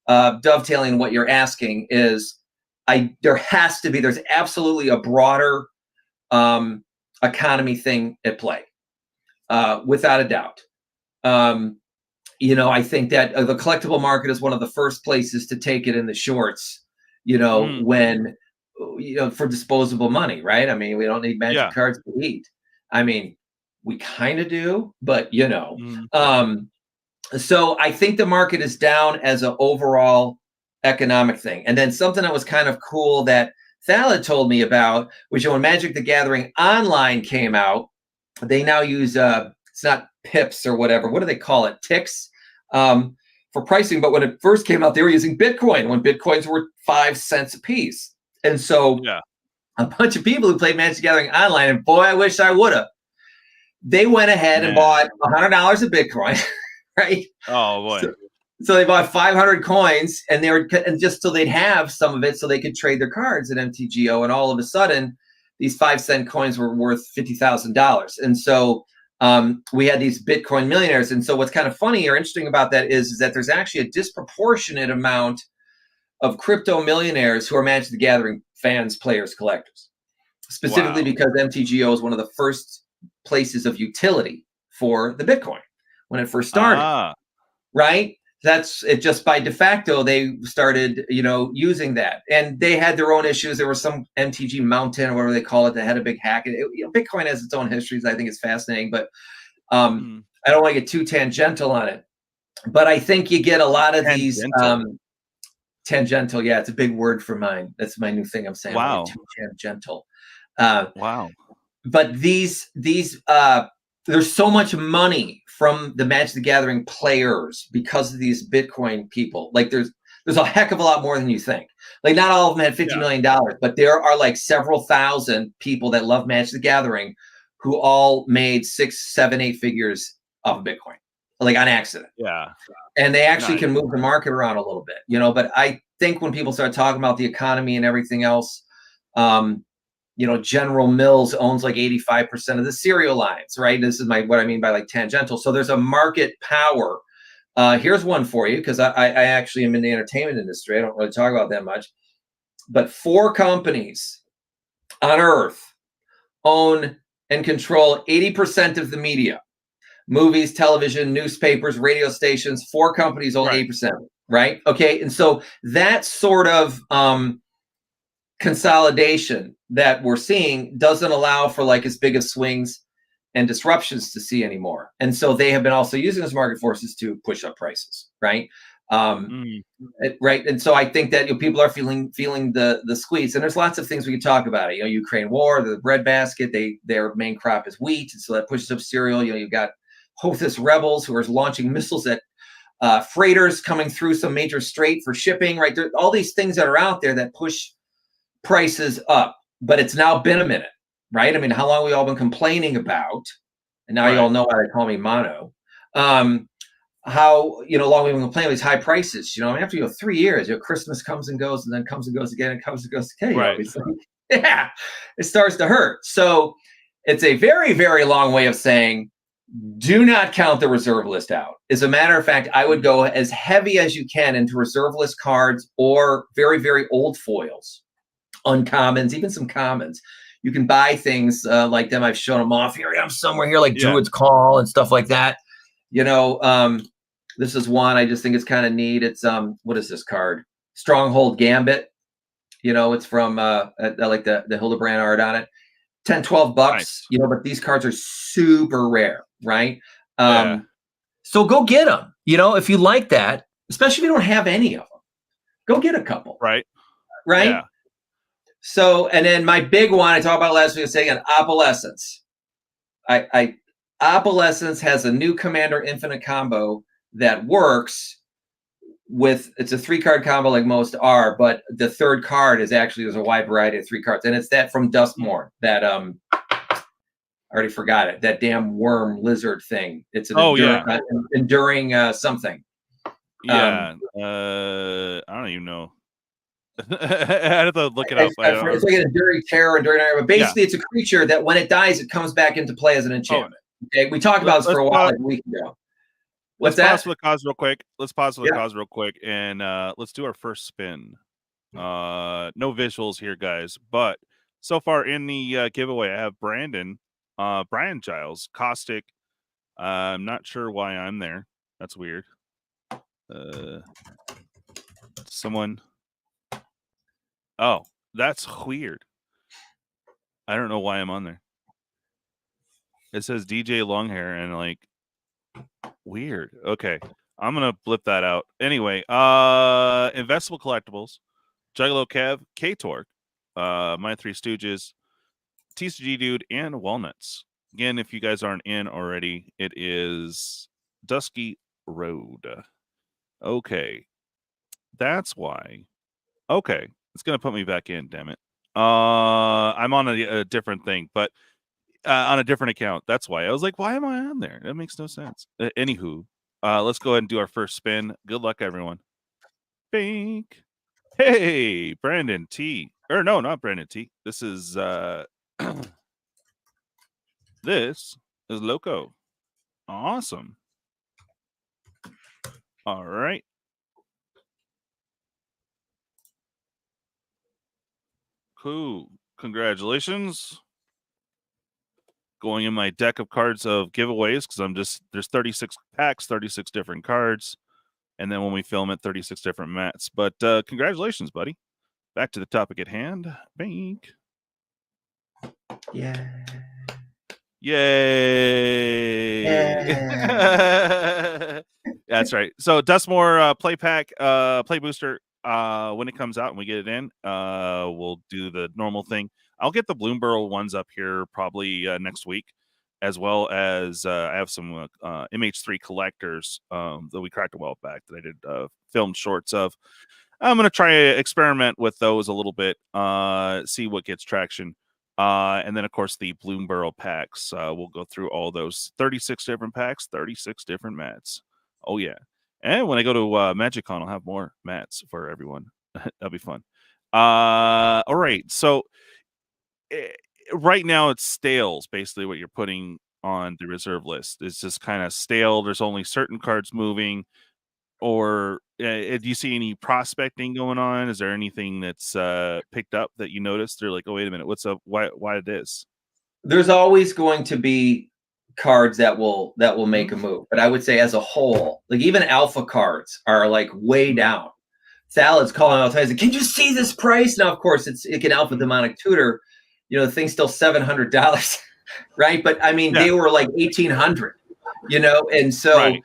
dovetailing what you're asking is, there's absolutely a broader economy thing at play, without a doubt. I think that the collectible market is one of the first places to take it in the shorts, when for disposable money, right? I mean, we don't need Magic cards to eat. I mean, we kind of do, but so I think the market is down as an overall economic thing. And then something that was kind of cool that Thal told me about, which when Magic the Gathering Online came out, they now use it's not pips or whatever. What do they call it? Ticks for pricing. But when it first came out, they were using Bitcoin when Bitcoins were 5 cents a piece. And so a bunch of people who played Magic the Gathering Online, and boy, I wish I would have. They went ahead and bought $100 of Bitcoin, right? Oh boy! So they bought 500 coins, and just so they'd have some of it, so they could trade their cards at MTGO. And all of a sudden, these 5-cent coins were worth $50,000. And so we had these Bitcoin millionaires. And so what's kind of funny or interesting about that is that there's actually a disproportionate amount of crypto millionaires who are Magic the Gathering fans, players, collectors, specifically because MTGO is one of the first places of utility for the Bitcoin when it first started, right? That's it. Just by de facto, they started, using that, and they had their own issues. There was some MTG Mountain or whatever they call it that had a big hack. Bitcoin has its own histories. I think it's fascinating, but I don't want to get too tangential on it. But I think you get a lot of these tangential. Yeah, it's a big word for mine. That's my new thing I'm saying. Wow. Too tangential. Wow. but these there's so much money from the Magic the Gathering players because of these Bitcoin people. Like there's a heck of a lot more than you think. Like not all of them had $50 million, but there are like several thousand people that love Magic the Gathering who all made 6, 7, 8 figures off of Bitcoin, like on accident. Yeah. And they actually can move the market around a little bit, you know. But I think when people start talking about the economy and everything else, you know, General Mills owns like 85% of the cereal lines, right? This is what I mean by like tangential. So there's a market power. Here's one for you, because I actually am in the entertainment industry. I don't really talk about that much. But 4 companies on Earth own and control 80% of the media. Movies, television, newspapers, radio stations. 4 companies own 80%, right? Okay, and so that sort of consolidation that we're seeing doesn't allow for like as big of swings and disruptions to see anymore. And so they have been also using those market forces to push up prices, right? Right. And so I think that, you know, people are feeling the squeeze. And there's lots of things we can talk about it. You know, Ukraine war, the breadbasket, their main crop is wheat, and so that pushes up cereal. You know, you've got Houthis rebels who are launching missiles at freighters coming through some major strait for shipping, right? There are all these things that are out there that push prices up, but it's now been a minute, right? I mean, how long have we all been complaining about? And now you all know why they call me Mono. How, you know, long we've been complaining with these high prices. You know, I mean, after, you know, 3 years, you know, Christmas comes and goes, and then comes and goes again, and comes and goes again. Right. You know, yeah, it starts to hurt. So it's a very, very long way of saying, do not count the reserve list out. As a matter of fact, I would go as heavy as you can into reserve list cards or very, very old foils, uncommons, even some commons. You can buy things like them. I've shown them off here. I'm somewhere here, like Druid's Call and stuff like that. You know, this is one I just think it's kind of neat. It's what is this card? Stronghold Gambit. You know, it's from I like the Hildebrand art on it. 10, 12 bucks. Nice. You know, but these cards are super rare, right? So go get them. You know, if you like that, especially if you don't have any of them, go get a couple. Right. Yeah. So, and then my big one I talked about last week, saying Opalescence. Opalescence has a new Commander Infinite combo that works with, it's a 3-card combo like most are, but the 3rd card is actually, there's a wide variety of 3 cards. And it's that from Duskmourn, that I already forgot it, that damn worm lizard thing. It's an enduring something. Yeah. I don't even know. I had to look it up. It's like an enduring terror, but basically it's a creature that when it dies, it comes back into play as an enchantment. Okay, we talked about this for a while, like a week ago. Let's pause for the cause real quick. And let's do our first spin. No visuals here, guys, but so far in the giveaway, I have Brandon, Brian Giles, Caustic. I'm not sure why I'm there. That's weird. Someone. Oh, that's weird. I don't know why I'm on there. It says DJ Longhair and like weird. Okay. I'm gonna blip that out. Anyway, Investable Collectables, JuggaloKev, K-Torque, My Three Stooges, TCGDude, and Walnuts. Again, if you guys aren't in already, it is Dusky Road. Okay. That's why. Okay. It's gonna put me back in, damn it. I'm on a different thing, but on a different account. That's why I was like, why am I on there? That makes no sense. Anywho, let's go ahead and do our first spin. Good luck, everyone. Bink. Hey, Brandon T. Or no, not Brandon T. This is this is Loco. Awesome. All right. Cool. Congratulations. Going in my deck of cards of giveaways, because there's 36 packs, 36 different cards. And then when we film it, 36 different mats. But congratulations, buddy. Back to the topic at hand. Bink. Yeah. Yay. Yeah. That's right. So Duskmourn play pack, play booster. when it comes out and we get it in, we'll do the normal thing. I'll get the Bloomberg ones up here probably next week, as well as I have some MH3 collectors that we cracked a while back that I did filmed shorts of. I'm going to try to experiment with those a little bit, see what gets traction. And then, of course, the Bloomberg packs. We'll go through all those 36 different packs, 36 different mats. Oh, yeah. And when I go to MagicCon, I'll have more mats for everyone. That'll be fun. All right. So right now it's stales, basically what you're putting on the reserve list. It's just kind of stale. There's only certain cards moving. Or do you see any prospecting going on? Is there anything that's picked up that you noticed? They're like, oh, wait a minute, what's up? Why this? There's always going to be cards that will make a move, but I would say as a whole, like even alpha cards are like way down. Salad's calling out, saying, "Can you see this price?" Now, of course, it can alpha demonic tutor. You know, the thing's still $700, right? But I mean, they were like 1,800. You know, and so. Right.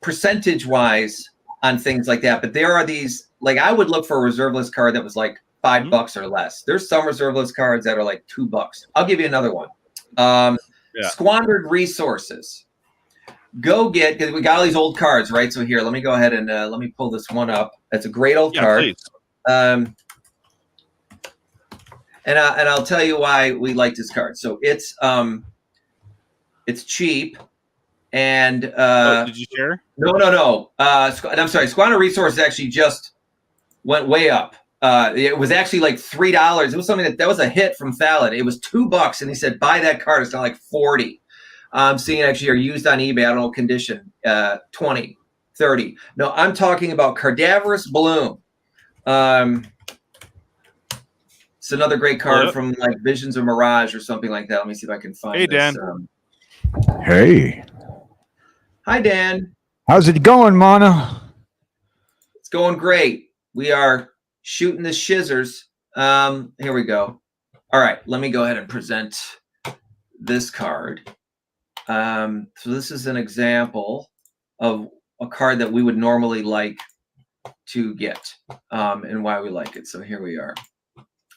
Percentage wise on things like that, but there are these, like I would look for a reserve list card that was like $5 or less. There's some reserve list cards that are like $2. I'll give you another one. Squandered resources. Go get, because we got all these old cards, right? So here, let me go ahead and let me pull this one up. That's a great old card. And I'll tell you why we like this card. So it's cheap. And did you share? No. I'm sorry. Squander Resources actually just went way up. It was actually like $3. It was something that was a hit from Thallid. It was $2, and he said buy that card. It's not like 40. I'm seeing it actually are used on eBay. I don't know condition. 20, 30. No, I'm talking about Cadaverous Bloom. It's another great card from like Visions of Mirage or something like that. Let me see if I can find. Hey, this. Dan. Hey. Hi, Dan. How's it going, Mana? It's going great. We are shooting the shizzers. Here we go. All right, let me go ahead and present this card. So this is an example of a card that we would normally like to get and why we like it. So here we are.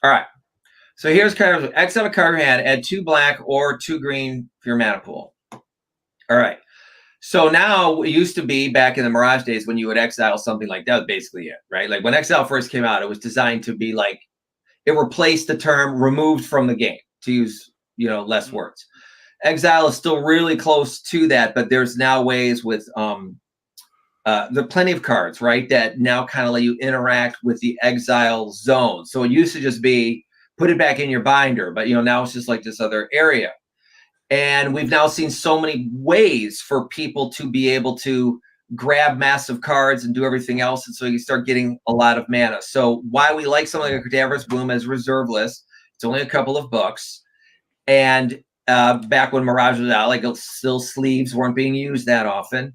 All right. So here's kind of X out a card in your hand, add 2 black or 2 green for your mana pool. All right. So now it used to be back in the Mirage days when you would exile something like that was basically it, right? Like when Exile first came out, it was designed to be like it replaced the term removed from the game, to use, you know, less words. Exile is still really close to that, but there's now ways with there are plenty of cards, right, that now kind of let you interact with the exile zone. So it used to just be put it back in your binder, but you know, now it's just like this other area. And we've now seen so many ways for people to be able to grab massive cards and do everything else. And so you start getting a lot of mana. So why we like something like a Cadaverous Bloom as reserve list, it's only a couple of bucks. And back when Mirage was out, like still sleeves weren't being used that often.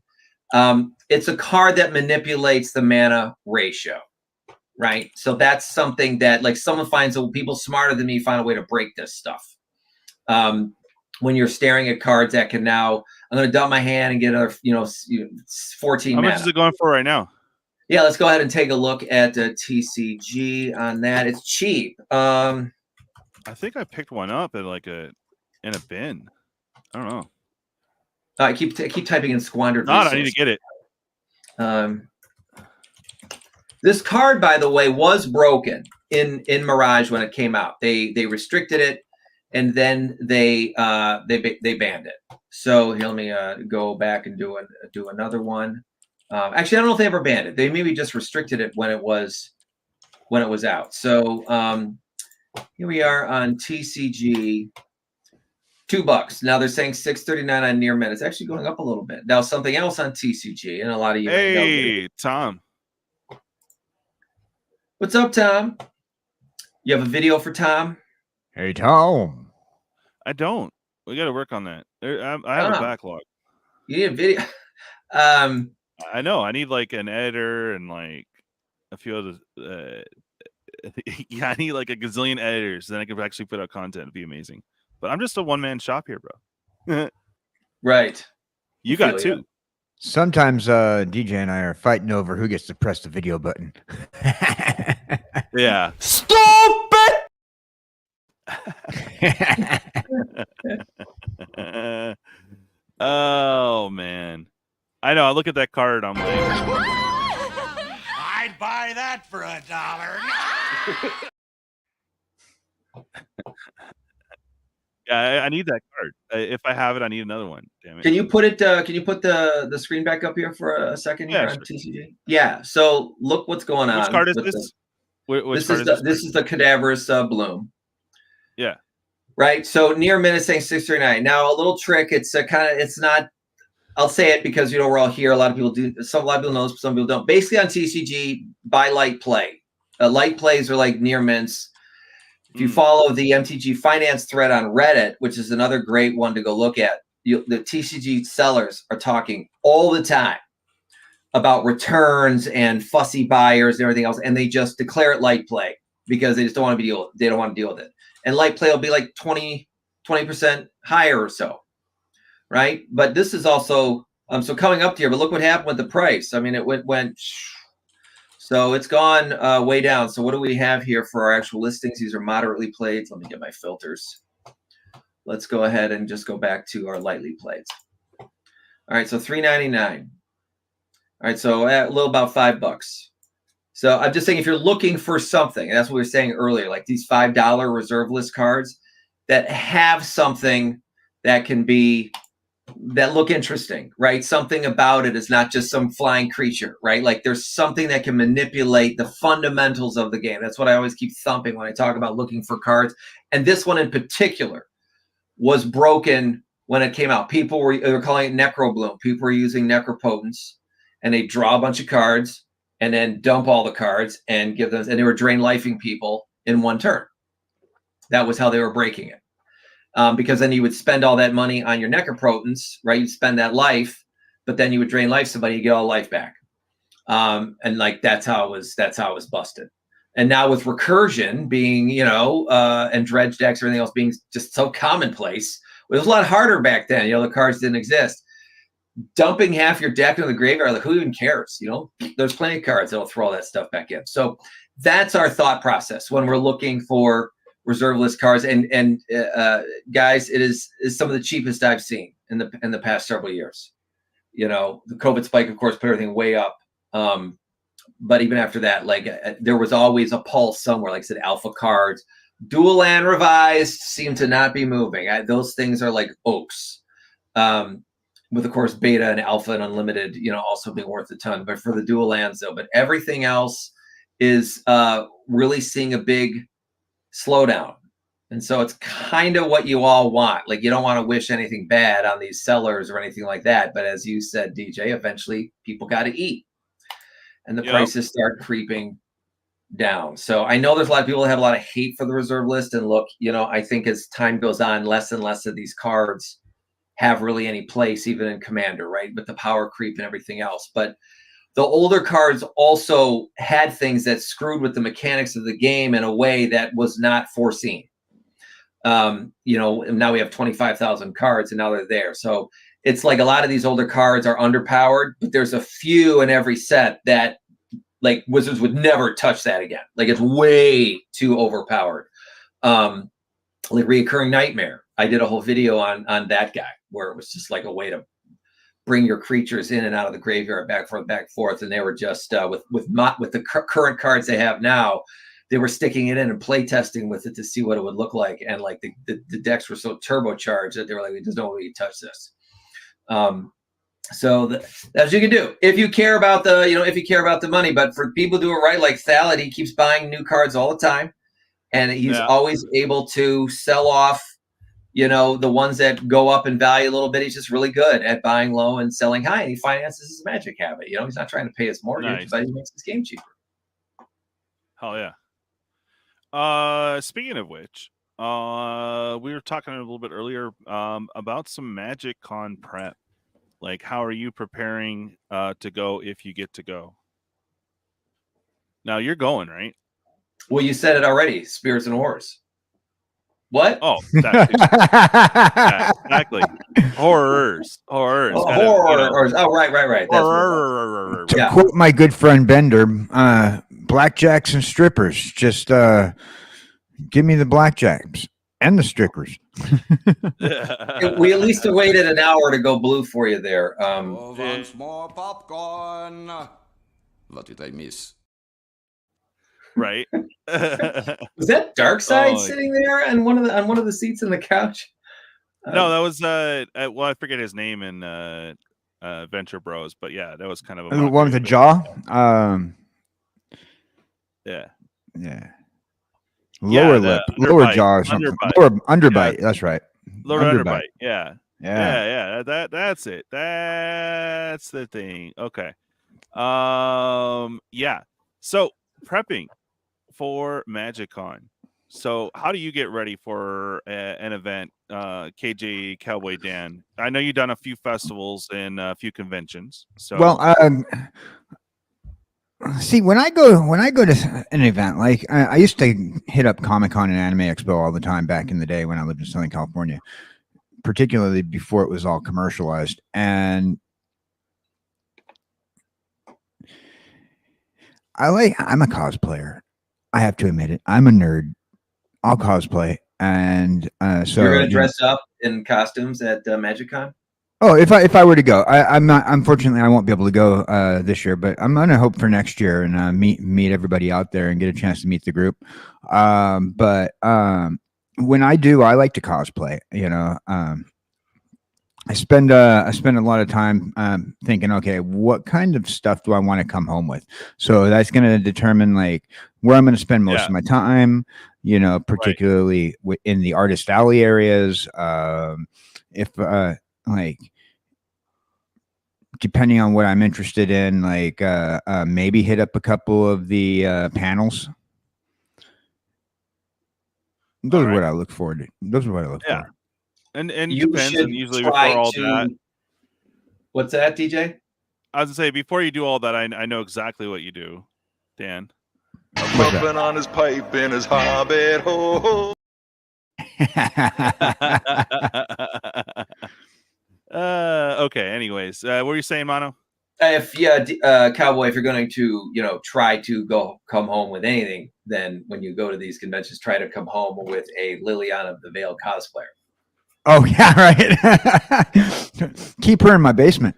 It's a card that manipulates the mana ratio, right? So that's something that like someone finds, people smarter than me find a way to break this stuff. When you're staring at cards that can now, I'm going to dump my hand and get another, 14 How mana. much is it going for right now? Yeah, let's go ahead and take a look at TCG on that. It's cheap. I think I picked one up at like in a bin. I don't know. I keep typing in squandered. I need to get it. This card, by the way, was broken in Mirage when it came out. They restricted it. And then they banned it. So here, let me go back and do another one. Actually, I don't know if they ever banned it. They maybe just restricted it when it was out. So here we are on TCG, $2. Now they're saying $6.39 on near mint. It's actually going up a little bit. Now something else on TCG, and a lot of you. Hey, Tom. What's up, Tom? You have a video for Tom? Hey, Tom. I don't. We got to work on that. I have a backlog. You need a video. I know. I need like an editor and like a few other. Yeah, I need like a gazillion editors. Then I can actually put out content. It'd be amazing. But I'm just a one-man shop here, bro. Right. You got 2. Sometimes DJ and I are fighting over who gets to press the video button. Yeah. Stupid! Oh man, I know. I look at that card. I'm like, I'd buy that for $1. yeah, I need that card. If I have it, I need another one. Damn it. Can you put it? Can you put the screen back up here for a second here Yeah, on sure. TCG? Yeah. So look what's going on. Which card is with this? This is the Cadaverous Bloom. Yeah. Right. So near minute saying 639. Now a little trick. It's a kind of. It's not. I'll say it because we're all here. A lot of people do. A lot of people know this, some people don't. Basically on TCG, buy light play. Light plays are like near mints. If you follow the MTG finance thread on Reddit, which is another great one to go look at, the TCG sellers are talking all the time about returns and fussy buyers and everything else, and they just declare it light play because they just don't want to they don't want to deal with it. And light play will be like 20% higher or so, right? But this is also so coming up here. But look what happened with the price. I mean, it went. So it's gone way down. So what do we have here for our actual listings? These are moderately played. Let me get my filters. Let's go ahead and just go back to our lightly played. All right, so $3.99. All right, so a little about $5. So I'm just saying if you're looking for something, and that's what we were saying earlier, like these $5 reserve list cards that have something that can be that look interesting, right? Something about it is not just some flying creature, right? Like there's something that can manipulate the fundamentals of the game. That's what I always keep thumping when I talk about looking for cards. And this one in particular was broken when it came out. People were calling it Necro Bloom. People were using Necropotence, and they draw a bunch of cards and then dump all the cards and give them, and they were drain lifing people in one turn. That was how they were breaking it. Because then you would spend all that money on your Necropotence, right? You'd spend that life, but then you would drain life somebody, you get all life back. And like that's how it was busted. And now with recursion being, and dredge decks, everything else being just so commonplace, it was a lot harder back then. The cards didn't exist. Dumping half your deck into the graveyard, like who even cares? There's plenty of cards that'll throw all that stuff back in. So that's our thought process when we're looking for reserve list cards, and guys, it is some of the cheapest I've seen in the past several years. The COVID spike, of course, put everything way up. But even after that, like there was always a pulse somewhere. Like I said, alpha cards, dual land revised seem to not be moving. Those things are like oaks. With of course beta and alpha and unlimited, also being worth a ton. But for the dual lands though, but everything else is really seeing a big slowdown. And so it's kind of what you all want. Like you don't want to wish anything bad on these sellers or anything like that. But as you said, DJ, eventually people got to eat. And the prices start creeping down. So I know there's a lot of people that have a lot of hate for the reserve list. And look, I think as time goes on, less and less of these cards have really any place, even in Commander, right? With the power creep and everything else. But the older cards also had things that screwed with the mechanics of the game in a way that was not foreseen. And now we have 25,000 cards and now they're there. So it's like a lot of these older cards are underpowered, but there's a few in every set that like Wizards would never touch that again. Like it's way too overpowered. Like Reoccurring Nightmare. I did a whole video on that guy where it was just like a way to bring your creatures in and out of the graveyard, back forth, and they were just with the current cards they have now, they were sticking it in and play testing with it to see what it would look like, and like the decks were so turbocharged that they were like, "There's no way you touch this." So that's what you can do if you care about the money. But for people who do it right, like Thalid, he keeps buying new cards all the time, and he's always able to sell off. The ones that go up in value a little bit. He's just really good at buying low and selling high, and he finances his magic habit. He's not trying to pay his mortgage, but he makes his game cheaper. Hell yeah. Speaking of which, we were talking a little bit earlier about some MagicCon prep. Like, how are you preparing to go if you get to go? Now you're going, right? Well, you said it already. Spirits and Horrors. What? Oh, that too. Yeah, exactly. Horrors. Oh, Gotta, horror. Oh, right. That's what horror. To Yeah. quote my good friend Bender, blackjacks and strippers. Just give me the blackjacks and the strippers. We at least waited an hour to go blue for you there. Once more popcorn. What did I miss? Right. Was that Darkseid sitting there on one of the seats in the couch? No, that was well, I forget his name in Venture Bros, but yeah, that was kind of a The one with the jaw. Yeah. Lower lip, lower jaw, or something. Lower underbite. Yeah. That's right. Lower underbite. Yeah. That's it. That's the thing. Okay. Yeah. So prepping for MagicCon. So how do you get ready for an event, KJ Cowboy Dan? I know you've done a few festivals and a few conventions. So see, when I go to an event, like I used to hit up Comic-Con and Anime Expo all the time back in the day when I lived in Southern California, particularly before it was all commercialized. And I'm a cosplayer. I have to admit it. I'm a nerd. I'll cosplay. And so you're going to dress up in costumes at MagicCon? Oh, if I were to go, I'm not. Unfortunately, I won't be able to go this year. But I'm gonna hope for next year and meet everybody out there and get a chance to meet the group. But when I do, I like to cosplay. You know, I spend a lot of time thinking, okay, what kind of stuff do I want to come home with? So that's going to determine like where I'm going to spend most of my time. You know, particularly in the artist alley areas. If like depending on what I'm interested in, like maybe hit up a couple of the panels. Those are what I look forward to. Those are what I look for. And you depends, should and usually before all that. What's that, DJ? I was gonna say before you do all that, I know exactly what you do, Dan. Pumping on his pipe in his hobbit hole. Okay. Anyways, what were you saying, Mono? If Cowboy, if you're going to try to come home with anything, then when you go to these conventions, try to come home with a Liliana of the Veil cosplayer. Oh yeah, right. Keep her in my basement.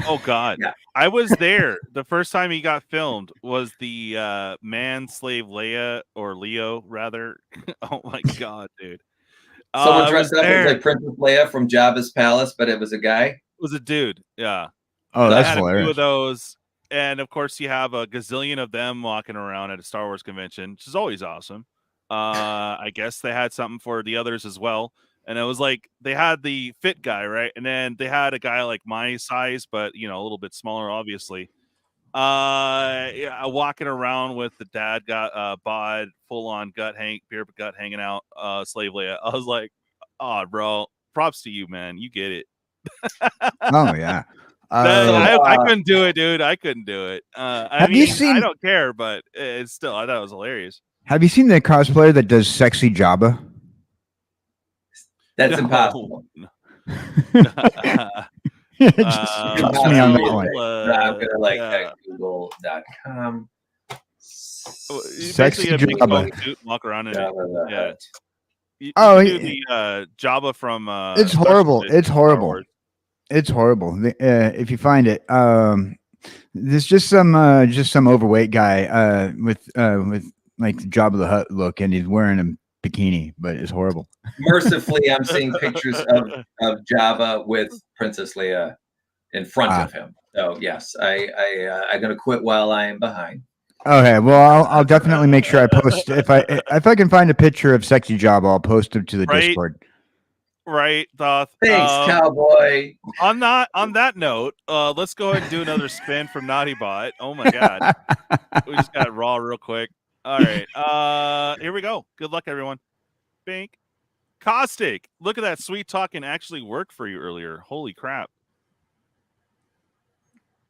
Oh God, yeah. I was there. The first time he got filmed was the man slave Leia or Leo rather. Oh my God, dude. Someone dressed up as like Princess Leia from Jabba's palace, but it was a guy. It was a dude. Yeah. Oh, so that's I had hilarious. a few of those, and of course you have a gazillion of them walking around at a Star Wars convention, which is always awesome. I guess they had something for the others as well. And it was like they had the fit guy, right? And then they had a guy like my size, but a little bit smaller, obviously. Walking around with the dad got bod, full on beer gut hanging out, slave Leia. I was like, oh, bro, props to you, man. You get it. Oh yeah. I couldn't do it, dude. I couldn't do it. You seen? I don't care, but it's still. I thought it was hilarious. Have you seen the cosplayer that does sexy Jabba? That's impossible. Just trust me on that one. I'm gonna Google.com. Sexy Jabba. Walk around in it. Yeah. You do the Jabba from. It's horrible. It's horrible. It's horrible. If you find it, there's just some overweight guy with like the Jabba the Hutt look, and he's wearing a bikini, but it's horrible. Mercifully, I'm seeing pictures of Jabba with Princess Leia in front of him. So yes, I'm gonna quit while I am behind. Okay, well, I'll definitely make sure I post if I can find a picture of sexy Jabba, I'll post it to the Discord. Right, Thoth. Thanks, Cowboy. On that note, let's go ahead and do another spin from NaughtyBot. Oh my God, we just got raw real quick. All right, here we go. Good luck, everyone. Bink. Caustic. Look at that sweet talking actually worked for you earlier. Holy crap.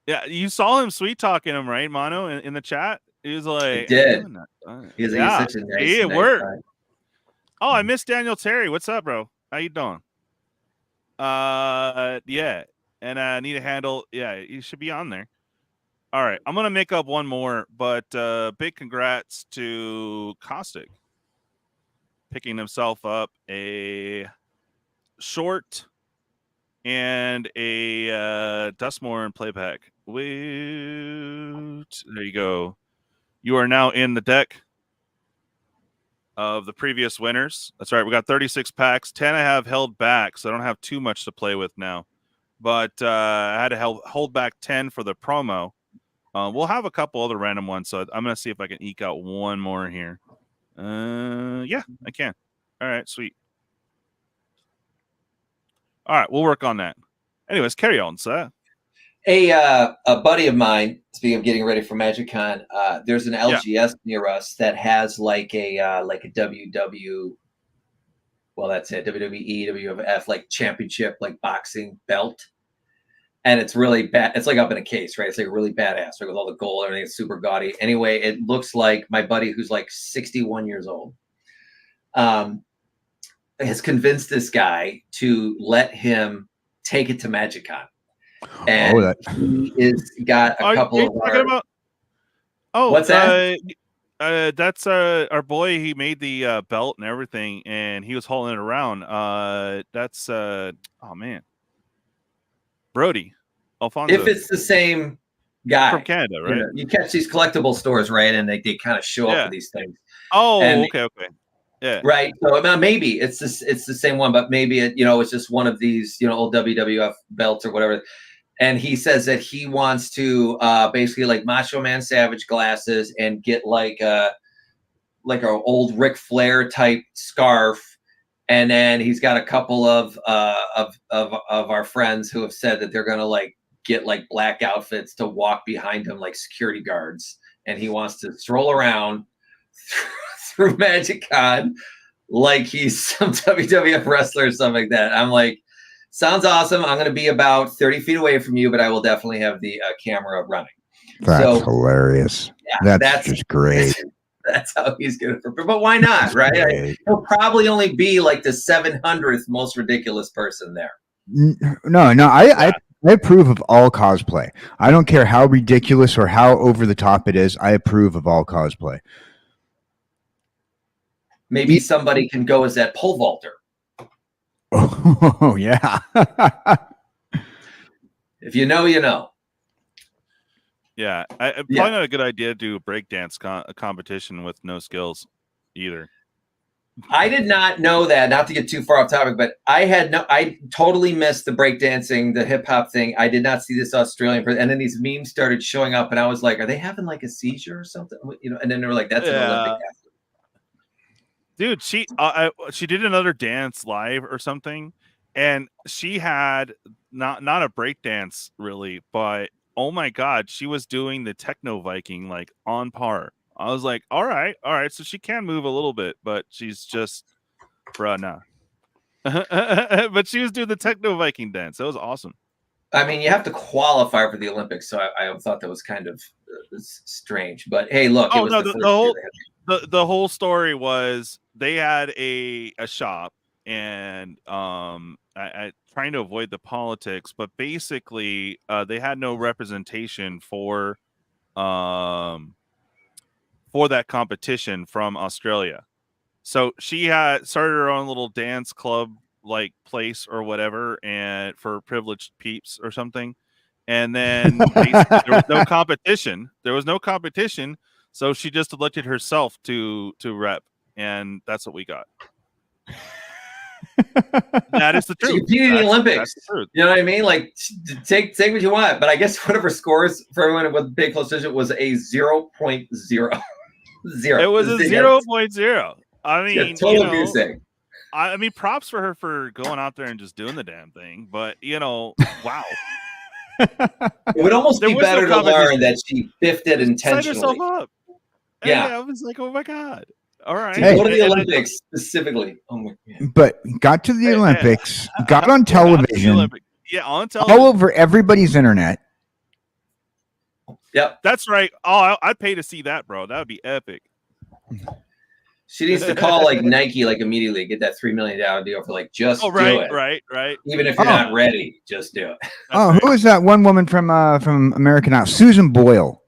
Yeah, you saw him sweet talking him, right, Mono, in the chat? He was like, he did. He's such a nice, it worked. Oh, I missed Daniel Terry. What's up, bro? How you doing? Yeah, and I need a handle. Yeah, you should be on there. All right, I'm gonna make up one more, but big congrats to Caustic picking himself up a short and a Duskmourn play pack. Wait, there you go. You are now in the deck of the previous winners. That's right. We got 36 packs. 10 I have held back, so I don't have too much to play with now. But I had to hold back 10 for the promo. We'll have a couple other random ones, so I'm going to see if I can eke out one more here. Yeah, I can. All right, sweet. All right, we'll work on that. Anyways, carry on, sir. A buddy of mine, speaking of getting ready for MagicCon, there's an LGS near us that has like a WW, well, that's it, WWE, WWF, like championship, like boxing belt. And it's really bad. It's like up in a case, right? It's like really badass, right? With all the gold, everything, it's super gaudy. Anyway, it looks like my buddy, who's like 61 years old, has convinced this guy to let him take it to MagicCon. And he is got a couple of our... what's that? That's our boy. He made the belt and everything, and he was hauling it around. That's oh man, Brody Alfonso. If it's the same guy from Canada, right? You catch these collectible stores, right? And they kind of show up with these things. Oh, and, okay. Yeah. Right. So maybe it's the same one, but maybe it's just one of these, old WWF belts or whatever. And he says that he wants to basically like Macho Man Savage glasses and get like a old Ric Flair type scarf. And then he's got a couple of our friends who have said that they're gonna like get like black outfits to walk behind him like security guards. And he wants to stroll around through MagicCon like he's some WWF wrestler or something like that. I'm like, sounds awesome. I'm going to be about 30 feet away from you, but I will definitely have the camera running. That's hilarious. Yeah, that's just great. That's how he's going to prepare. But why not, right? He'll probably only be like the 700th most ridiculous person there. No, I approve of all cosplay. I don't care how ridiculous or how over the top it is. I approve of all cosplay. Maybe somebody can go as that pole vaulter. Oh, yeah. If you know, you know. Yeah. Probably not a good idea to do a breakdance competition with no skills either. I did not know that, not to get too far off topic, but I totally missed the breakdancing, the hip hop thing. I did not see this Australian person. And then these memes started showing up and I was like, are they having like a seizure or something? And then they were like, that's an Olympic athlete. Dude, she did another dance live or something, and she had not a break dance really, but oh my god, she was doing the techno Viking like on par. I was like, all right, so she can move a little bit, but she's just, bruh, nah. But she was doing the techno Viking dance. That was awesome. I mean, you have to qualify for the Olympics, so I thought that was kind of strange. But hey, look, it was the whole story was they had a shop, and I trying to avoid the politics, but basically they had no representation for that competition from Australia. So she had started her own little dance club like place or whatever, and for privileged peeps or something. And then basically, there was no competition. So she just elected herself to rep, and that's what we got. That is the truth. She competed in the Olympics. You know what I mean? Like, take what you want. But I guess whatever scores for everyone with big close vision was a 0.0. It was a 0.0. I mean, I mean, props for her for going out there and just doing the damn thing. But wow. It would almost be better to learn that she biffed it intentionally. Set herself up. Yeah, I was like, oh my god. All right. Hey, go to the Olympics specifically. Oh my god. But got to the Olympics, got on television. Yeah, on television. All over everybody's internet. Yep. That's right. Oh, I'd pay to see that, bro. That would be epic. She needs to call like Nike like immediately, get that $3 million deal for like just do it. Right. Even if you're not ready, just do it. That's who is that one woman from American Idol? Susan Boyle.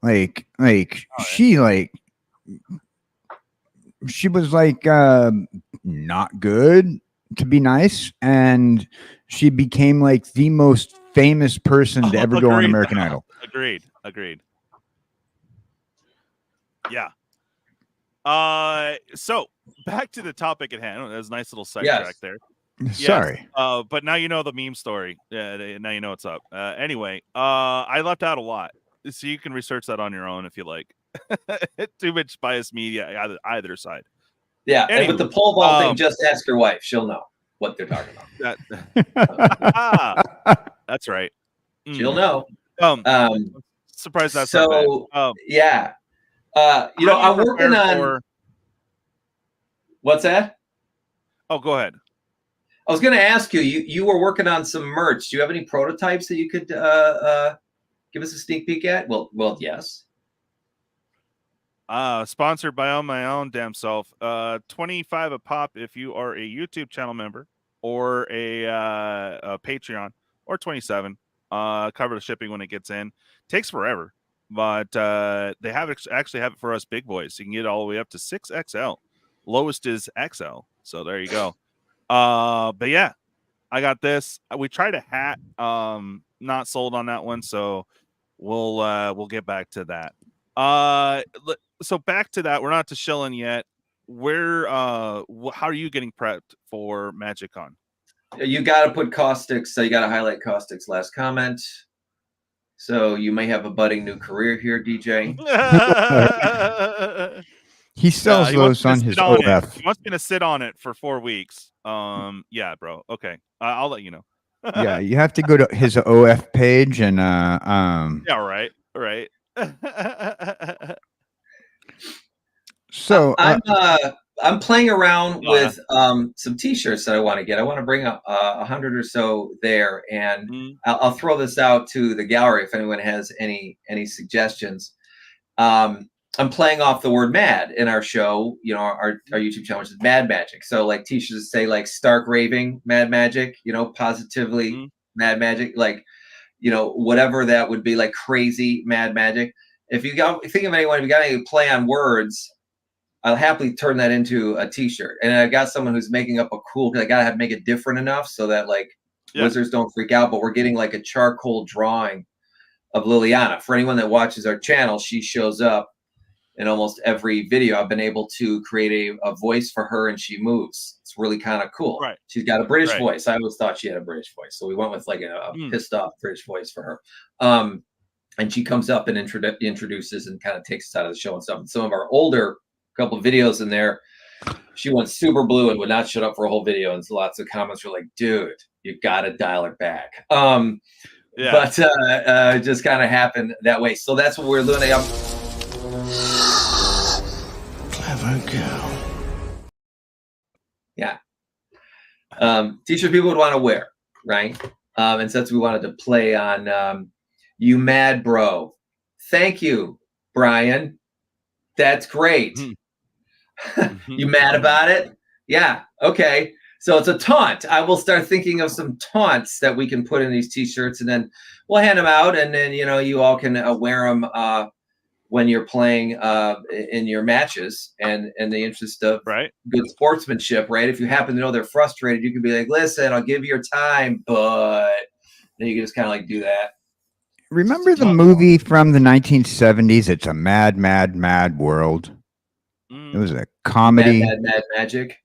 She was like not good, to be nice, and she became like the most famous person to ever go on American Idol. Agreed. Yeah. So back to the topic at hand. That was a nice little sidetrack there. Sorry. Yes. But now you know the meme story. Now you know what's up. Anyway, I left out a lot, so you can research that on your own if you like. Too much biased media either side. Yeah, Anyway, and with the pole vault thing, just ask your wife; she'll know what they're talking about. That's right. She'll know. Surprised that's so. Yeah, I'm working on. What's that? Oh, go ahead. I was going to ask you. You were working on some merch. Do you have any prototypes that you could give us a sneak peek at? Well, yes. Sponsored by my own damn self. $25 a pop if you are a YouTube channel member or a Patreon, or $27. Cover the shipping when it gets in. Takes forever, but they actually have it for us big boys. You can get all the way up to 6XL. Lowest is XL. So there you go. But yeah, I got this. We tried a hat. Not sold on that one, so we'll get back to that. So back to that. We're not to shilling yet. Where how are you getting prepped for MagicCon? You got to put Caustics. So you got to highlight Caustics' last comment. So you may have a budding new career here, DJ. He sells those on his OF. He wants me to sit on it for 4 weeks. Yeah, bro. Okay, I'll let you know. Yeah, you have to go to his OF page and Yeah, right. So I'm playing around with some T-shirts that I want to get. I want to bring up 100 or so there, and I'll throw this out to the gallery if anyone has any suggestions. I'm playing off the word mad in our show, our YouTube channel, which is Mad Magic. So like T-shirts say like stark raving Mad Magic, positively Mad Magic, like, whatever that would be, like crazy Mad Magic. If you think of anyone, if you got any play on words, I'll happily turn that into a T-shirt. And I've got someone who's making up a cool, I gotta make it different enough so that like wizards don't freak out, but we're getting like a charcoal drawing of Liliana. For anyone that watches our channel, she shows up in almost every video. I've been able to create a voice for her, and she moves. It's really kind of cool. Right. She's got a British voice. I always thought she had a British voice, so we went with like a pissed off British voice for her. And she comes up and introduces and kind of takes us out of the show and stuff. And some of our older couple of videos in there, she went super blue and would not shut up for a whole video. And so lots of comments were like, "Dude, you got to dial her back." But it just kind of happened that way. So that's what we're doing. Clever girl. Yeah. T-shirt people would want to wear, right? And since we wanted to play on you mad bro. Thank you, Brian. That's great. You mad about it? Yeah. Okay. So it's a taunt. I will start thinking of some taunts that we can put in these T-shirts, and then we'll hand them out, and then you all can wear them when you're playing in your matches, and in the interest of good sportsmanship, right? If you happen to know they're frustrated, you can be like, "Listen, I'll give you your time," but then you can just kind of like do that. Remember the movie from the 1970s? It's a mad, mad, mad world. It was a comedy. Mad magic.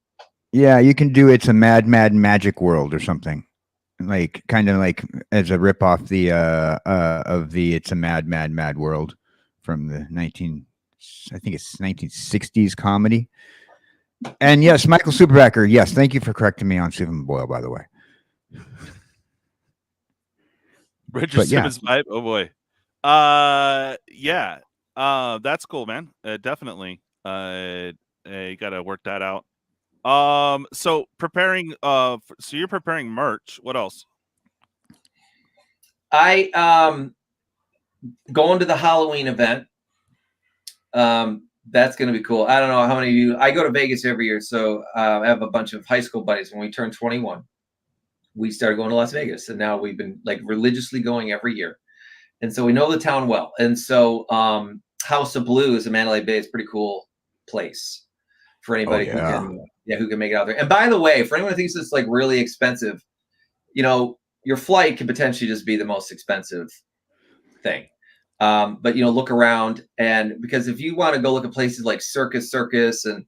Yeah, you can do It's a Mad, Mad Magic World or something, like kind of like as a rip off the of the It's a Mad, Mad, Mad World from the 1960s comedy. And yes, Michael Superbacker. Yes, thank you for correcting me on Stephen Boyle, by the way. Richard Simmons vibe. Oh boy. Yeah. That's cool, man. Definitely. You gotta work that out. So preparing so you're preparing merch. What else? I going to the Halloween event. That's going to be cool. I don't know how many of you. I go to Vegas every year, so I have a bunch of high school buddies. When we turned 21, we started going to Las Vegas, and now we've been like religiously going every year. And so we know the town well. And so House of Blues in Mandalay Bay is a pretty cool place for anybody who can make it out there. And by the way, for anyone who thinks it's like really expensive, you know, your flight could potentially just be the most expensive thing. But you know, look around, and because if you want to go look at places like Circus and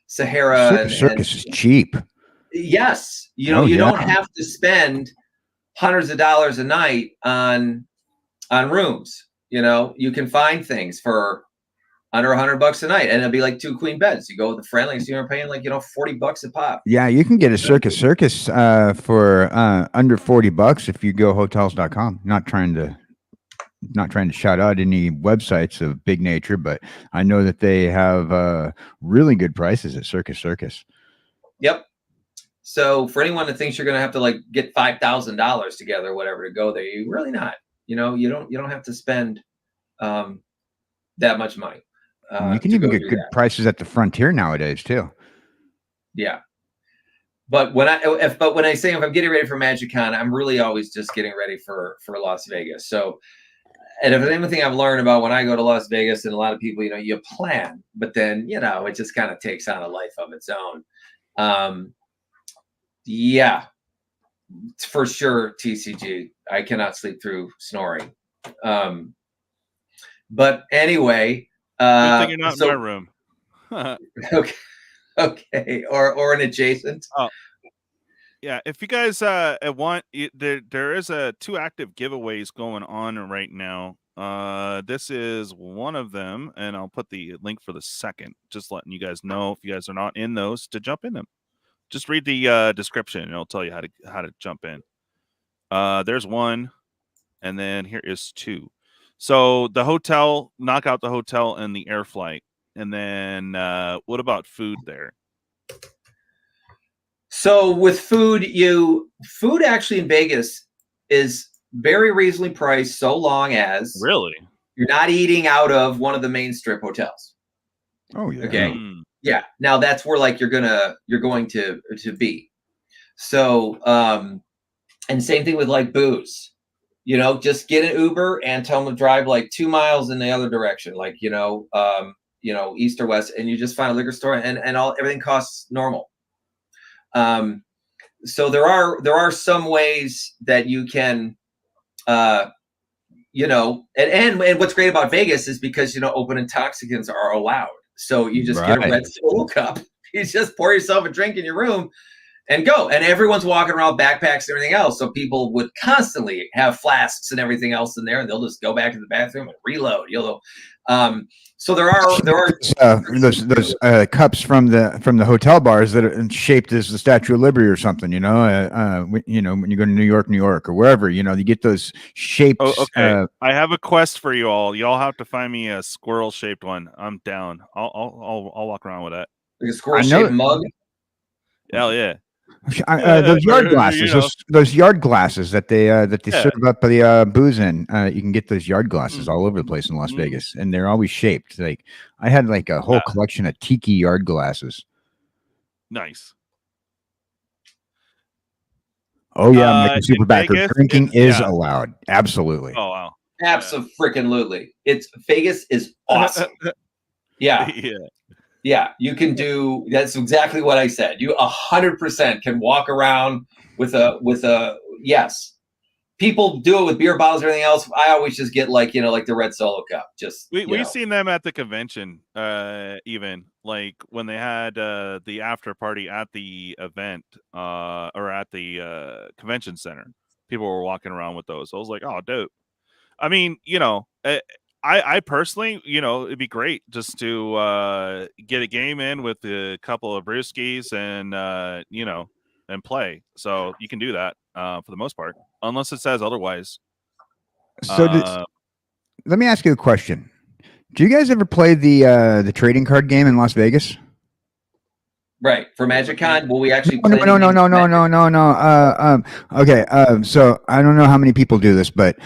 Sahara, Circus is cheap. Yes, you know, you don't have to spend hundreds of dollars a night on rooms. You know, you can find things for under $100 a night, and it'll be like 2 queen beds. You go with a friend, like, so you're paying like, you know, $40 a pop. Yeah, you can get a Circus for under $40 if you go hotels.com. Not trying to shout out any websites of big nature, but I know that they have really good prices at Circus. Yep. So for anyone that thinks you're going to have to like get $5,000 together, or whatever, to go there, you're really not. You know, you don't have to spend that much money. You can even get good prices at the Frontier nowadays too. Yeah. But when I say if I'm getting ready for MagicCon, I'm really always just getting ready for Las Vegas. So, and if there's anything I've learned about when I go to Las Vegas, and a lot of people, you know, you plan, but then, you know, it just kind of takes on a life of its own. Yeah, for sure. TCG. I cannot sleep through snoring. But anyway, good thing you're not in my room. Okay, or an adjacent. Oh, yeah. If you guys want, there is 2 active giveaways going on right now. This is one of them, and I'll put the link for the second. Just letting you guys know, if you guys are not in those, to jump in them. Just read the description, and it'll tell you how to jump in. There's 1, and then here is 2. So the hotel, knock out the hotel and the air flight. And then what about food there? So with food actually in Vegas is very reasonably priced, so long as really you're not eating out of one of the main strip hotels. Oh yeah. Okay. Yeah. Now that's where like you're going to be. So and same thing with like booze. You know, just get an Uber and tell them to drive like 2 miles in the other direction, like, you know, east or west, and you just find a liquor store, and everything costs normal. So there are some ways that you can, you know, and what's great about Vegas is because, you know, open intoxicants are allowed. So you just get a red Solo cup, you just pour yourself a drink in your room and go. And everyone's walking around backpacks and everything else. So people would constantly have flasks and everything else in there, and they'll just go back to the bathroom and reload. So there are those cups from the hotel bars that are shaped as the Statue of Liberty or something. You know, when you go to New York, or wherever, you know, you get those shaped. Oh, okay. I have a quest for you all. Y'all have to find me a squirrel shaped one. I'm down. I'll walk around with that. Like a squirrel shaped mug. Hell yeah. Those yard glasses, you know, those yard glasses that they serve up the booze in. You can get those yard glasses all over the place in Las Vegas, and they're always shaped. Like I had like a whole collection of tiki yard glasses. Nice. Oh yeah, Michael Superbacker. Drinking is allowed. Absolutely. Oh wow. Absolutely. Vegas is awesome. Yeah. Yeah, you can do. That's exactly what I said. You 100% can walk around with a yes. People do it with beer bottles or anything else. I always just get like, you know, like the red Solo cup. Just we've seen them at the convention, even like when they had the after party at the event or at the convention center. People were walking around with those. I was like, oh, dope. I mean, you know. I personally, you know, it'd be great just to get a game in with a couple of brewskis and, you know, and play. So you can do that for the most part, unless it says otherwise. So let me ask you a question. Do you guys ever play the trading card game in Las Vegas? Right. For MagicCon, will we actually No, plan no, no, to no, use no, Magic? no, no, no. Okay. So I don't know how many people do this, but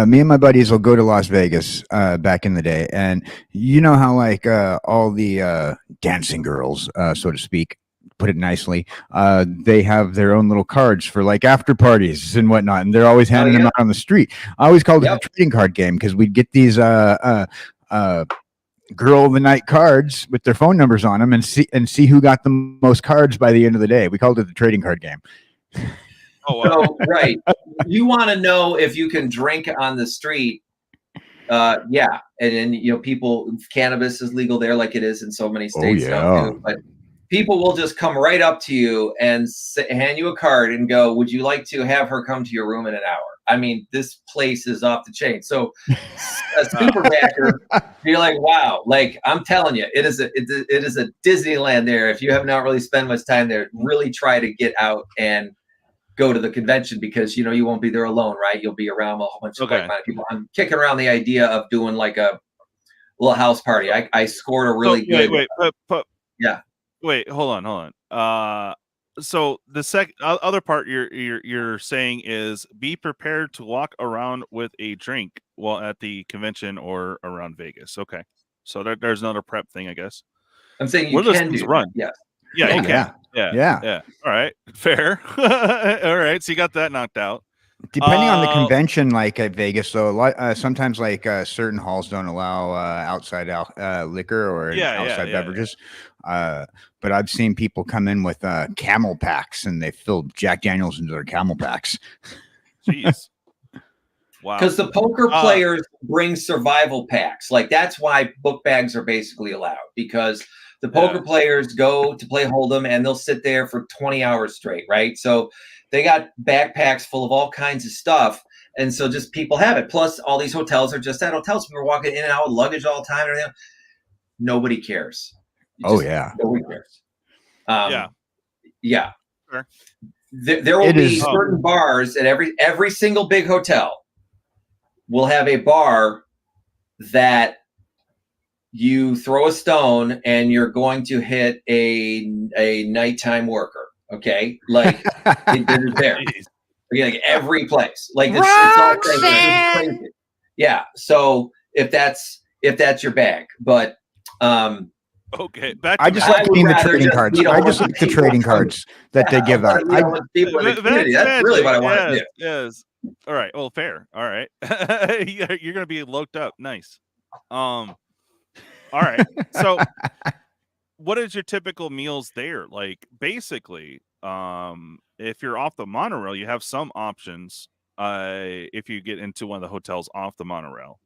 me and my buddies will go to Las Vegas back in the day, and you know how like all the dancing girls, so to speak, put it nicely, they have their own little cards for like after parties and whatnot, and they're always handing them out on the street. I always called it the trading card game because we'd get these girl of the night cards with their phone numbers on them and see who got the most cards by the end of the day. We called it the trading card game. Oh, wow. So, right. You want to know if you can drink on the street. Yeah. And then, you know, people, cannabis is legal there like it is in so many states now too. But people will just come right up to you and hand you a card and go, would you like to have her come to your room in an hour? I mean, this place is off the chain. So a super backer, you're like, wow, like I'm telling you, it is a Disneyland there. If you have not really spent much time there, really try to get out and go to the convention because, you know, you won't be there alone, right? You'll be around a whole bunch of like-minded people. I'm kicking around the idea of doing like a little house party. I scored a really good. Yeah. Wait, hold on. So the other part you're saying is be prepared to walk around with a drink while at the convention or around Vegas. Okay, so there's another prep thing, I guess. I'm saying you can do run. Yes. Yeah, you can. Yeah. All right, fair. All right, so you got that knocked out. Depending on the convention, like at Vegas, though, a lot sometimes like certain halls don't allow outside liquor or outside beverages. But I've seen people come in with camel packs and they fill Jack Daniels into their camel packs. Jeez. Wow. Because the poker players bring survival packs. Like that's why book bags are basically allowed, because the poker players go to play Hold'em and they'll sit there for 20 hours straight, right? So they got backpacks full of all kinds of stuff. And so just people have it. Plus, all these hotels are just at hotels. People are walking in and out with luggage all the time and everything. Nobody cares. Nobody cares. Yeah. Sure. There will be certain bars at every single big hotel will have a bar that you throw a stone and you're going to hit a nighttime worker. Okay, like they're there. Like every place, like it's all crazy. Yeah. So if that's your bag, but okay, back to I just like seeing the trading cards. I just like the trading cards that they give out. That's really what I want to do. Yes. All right. Well, fair. All right. You're gonna be locked up. Nice. All right. So what is your typical meals there? Like basically, if you're off the monorail, you have some options. If you get into one of the hotels off the monorail,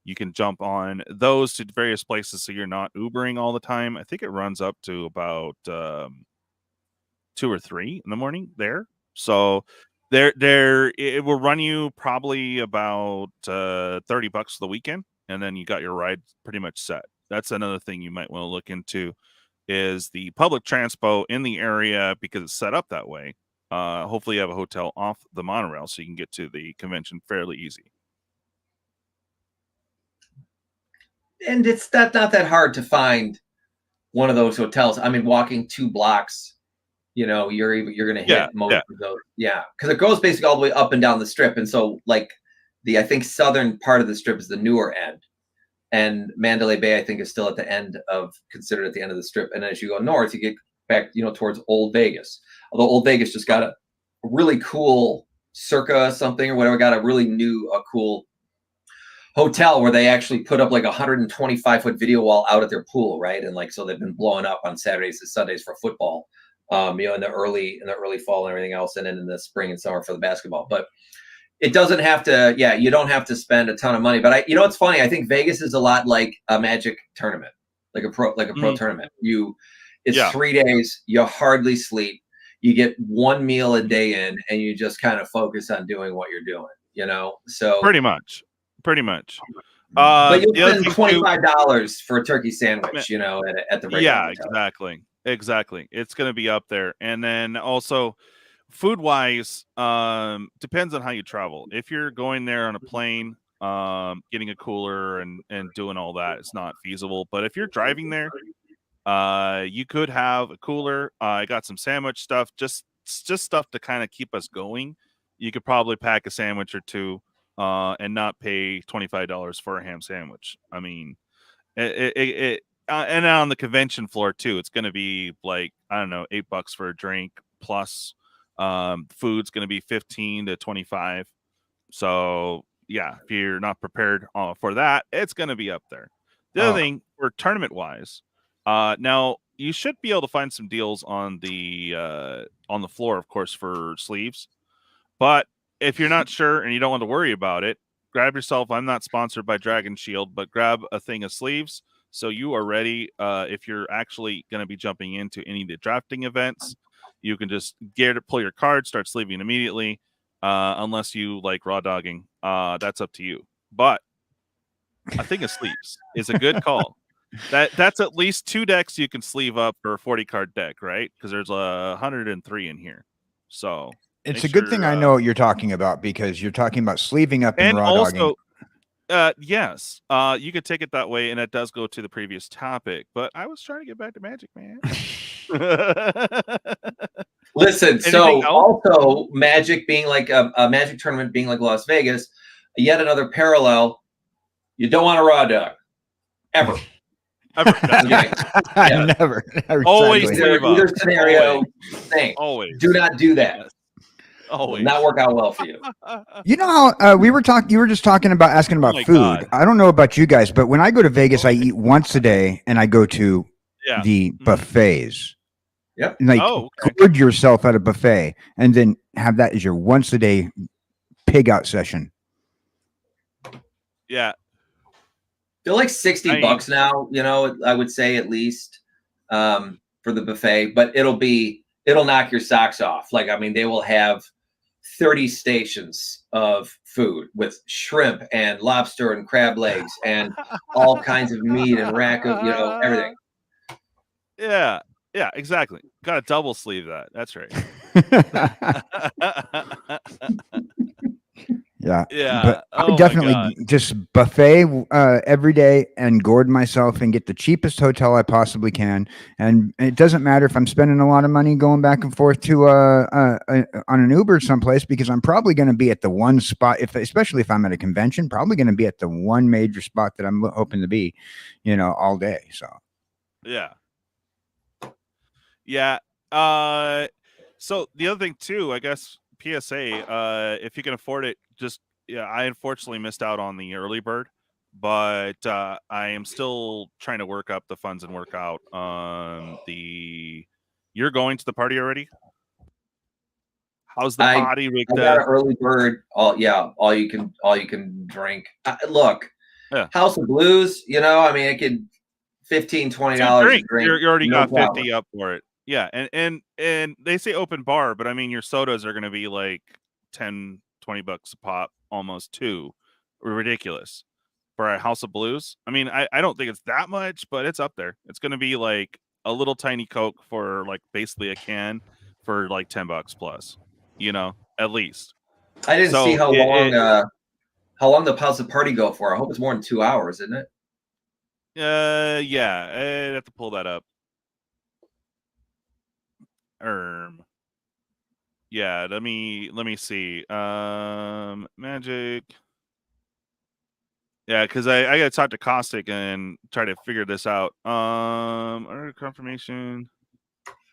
you can jump on those to various places so you're not Ubering all the time. I think it runs up to about 2 or 3 in the morning there. So it will run you probably about $30 for the weekend, and then you got your ride pretty much set. That's another thing you might want to look into is the public transpo in the area because it's set up that way. Hopefully you have a hotel off the monorail so you can get to the convention fairly easy. And it's not that hard to find one of those hotels. I mean, walking 2 blocks, you know, you're going to hit most of those. Yeah, because it goes basically all the way up and down the strip. And so like I think southern part of the strip is the newer end. And Mandalay Bay, I think, is still at the end considered at the end of the strip. And as you go north, you get back, you know, towards Old Vegas. Although Old Vegas just got a really cool Circa something or whatever, got a really cool hotel where they actually put up like a 125-foot video wall out at their pool, right? And like, so they've been blowing up on Saturdays and Sundays for football, you know, in the early fall and everything else, and then in the spring and summer for the basketball. But it doesn't have to, you don't have to spend a ton of money. But you know, it's funny. I think Vegas is a lot like a Magic tournament, like a pro tournament. It's 3 days. You hardly sleep. You get 1 meal a day in, and you just kind of focus on doing what you're doing. You know, so pretty much. But you'll spend $25 for a turkey sandwich. You know, at the hotel. Exactly. It's going to be up there, and then also. Food wise, depends on how you travel. If you're going there on a plane, getting a cooler and doing all that, it's not feasible. But if you're driving there, You could have a cooler. I got some sandwich stuff, just stuff to kind of keep us going. You could probably pack a sandwich or two, and not pay $25 for a ham sandwich. I mean, and on the convention floor too, it's going to be like, I don't know, $8 for a drink plus, food's going to be 15 to 25. So yeah, if you're not prepared for that, it's going to be up there. The other thing for tournament wise, now you should be able to find some deals on the floor, of course, for sleeves. But if you're not sure and you don't want to worry about it, grab yourself. I'm not sponsored by Dragon Shield, but grab a thing of sleeves so you are ready. If you're actually going to be jumping into any of the drafting events, you can just pull your card, start sleeving immediately. Unless you like raw dogging, that's up to you. But a thing of sleeves is a good call. That's at least 2 decks you can sleeve up for a 40 card deck, right? Because there's 103 in here. So it's a good thing I know what you're talking about, because you're talking about sleeving up and raw dogging. Yes, you could take it that way, and it does go to the previous topic. But I was trying to get back to Magic, man. Listen, so also Magic being like a Magic tournament being like Las Vegas, yet another parallel. You don't want a raw dog, ever. Never. Always either scenario. Always. Do not do that. Yes. Always. Will not work out well for you. You know how you were just asking about food. God. I don't know about you guys, but when I go to Vegas, I eat once a day, and I go to the buffets. Yep. Like, gorge yourself at a buffet, and then have that as your once a day pig out session. Yeah. They're like $60 now, you know, I would say at least, for the buffet, but it'll knock your socks off. Like, I mean, they will have 30 stations of food with shrimp and lobster and crab legs and all kinds of meat and raku, you know, everything. Yeah. Yeah, exactly. Got to double sleeve that. That's right. Yeah. Yeah. But I definitely just buffet every day and gourd myself and get the cheapest hotel I possibly can. And it doesn't matter if I'm spending a lot of money going back and forth to on an Uber someplace, because I'm probably going to be at the one spot, especially if I'm at a convention, probably going to be at the one major spot that I'm hoping to be, you know, all day. So yeah. Yeah. So the other thing too, I guess, PSA, if you can afford it, I unfortunately missed out on the early bird, but I am still trying to work up the funds and work out you're going to the party already? How's the party rigged up? I got an early bird. All you can drink. Look, House of Blues, you know, I mean, it could $15, $20 a drink. You already got 50 up for it. Yeah, and they say open bar, but I mean, your sodas are going to be like $10, $20 a pop, almost $2. Ridiculous for a House of Blues. I mean, I don't think it's that much, but it's up there. It's going to be like a little tiny Coke for like basically a can for like $10 plus, you know, at least. I didn't see how long the House of Party go for. I hope it's more than 2 hours, isn't it? Yeah, I'd have to pull that up. Yeah, let me see. Magic. Yeah, because I gotta talk to Caustic and try to figure this out. Order confirmation,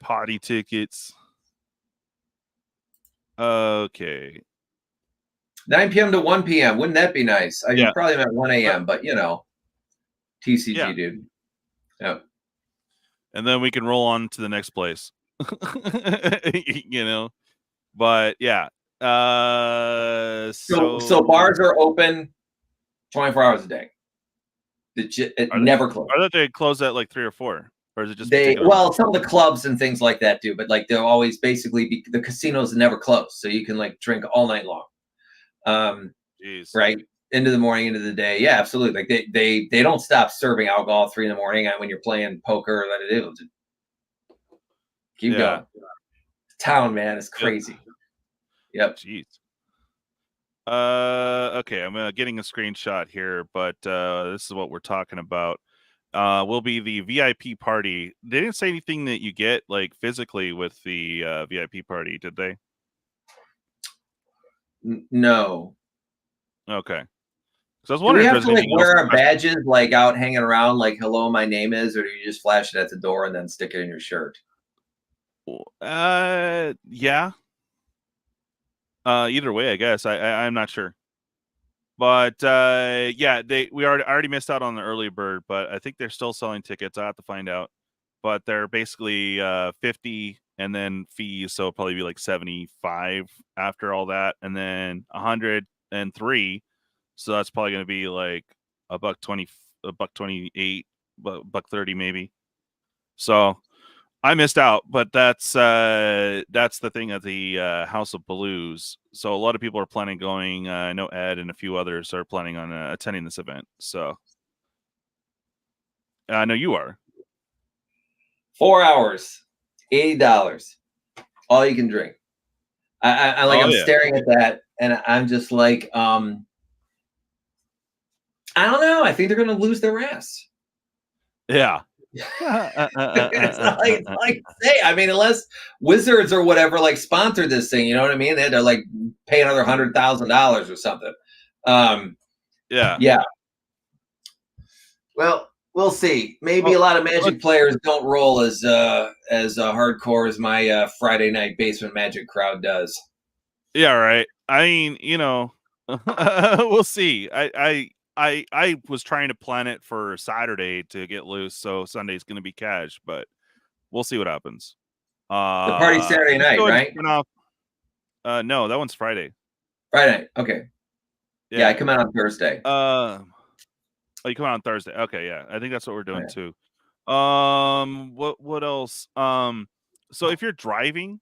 potty tickets. Okay. 9 p.m. to 1 p.m. Wouldn't that be nice? I probably meant 1 a.m., but you know, TCG, dude. Yeah. And then we can roll on to the next place. You know, but yeah. So bars are open 24 hours a day. It never closes. I thought they close at like 3 or 4, or is it just some of the clubs and things like that do, but like they'll always basically be, the casinos never close, so you can like drink all night long. Right into the morning, into the day. Yeah, absolutely. Like they don't stop serving alcohol at 3 in the morning when you're playing poker. Keep going. Town, man, is crazy. Yep. Jeez. Okay, I'm getting a screenshot here, but this is what we're talking about. will be the VIP party. They didn't say anything that you get like physically with the VIP party, did they? No. Okay. So I was Do we wondering if have there's to like anything else. wear our badges like out hanging around like hello, my name is, or do you just flash it at the door and then stick it in your shirt? Yeah. Either way, I guess. I'm not sure. But yeah, we already missed out on the early bird, but I think they're still selling tickets. I have to find out. But they're basically 50 and then fees, so it'll probably be like 75 after all that, and then 103. So that's probably going to be like $1.20, $1.28, $1.30 maybe. So I missed out, but that's the thing at the House of Blues. So a lot of people are planning going. I know Ed and a few others are planning on attending this event. So I know you are. 4 hours, $80, all you can drink. I'm staring at that, and I'm just like, I don't know. I think they're going to lose their ass. Yeah. It's like say, I mean, unless Wizards or whatever like sponsored this thing, you know what I mean? They had to like pay another $100,000 or something. Yeah. Well, we'll see. Maybe a lot of Magic players don't roll as hardcore as my Friday night basement Magic crowd does. Yeah, right. I mean, we'll see. I was trying to plan it for Saturday to get loose, so Sunday's going to be cash, but we'll see what happens. The party's Saturday night, right? No, that one's Friday. Friday night. Okay. Yeah, I come out on Thursday. Oh, you come out on Thursday. Okay, yeah. I think that's what we're doing too. What else? So if you're driving,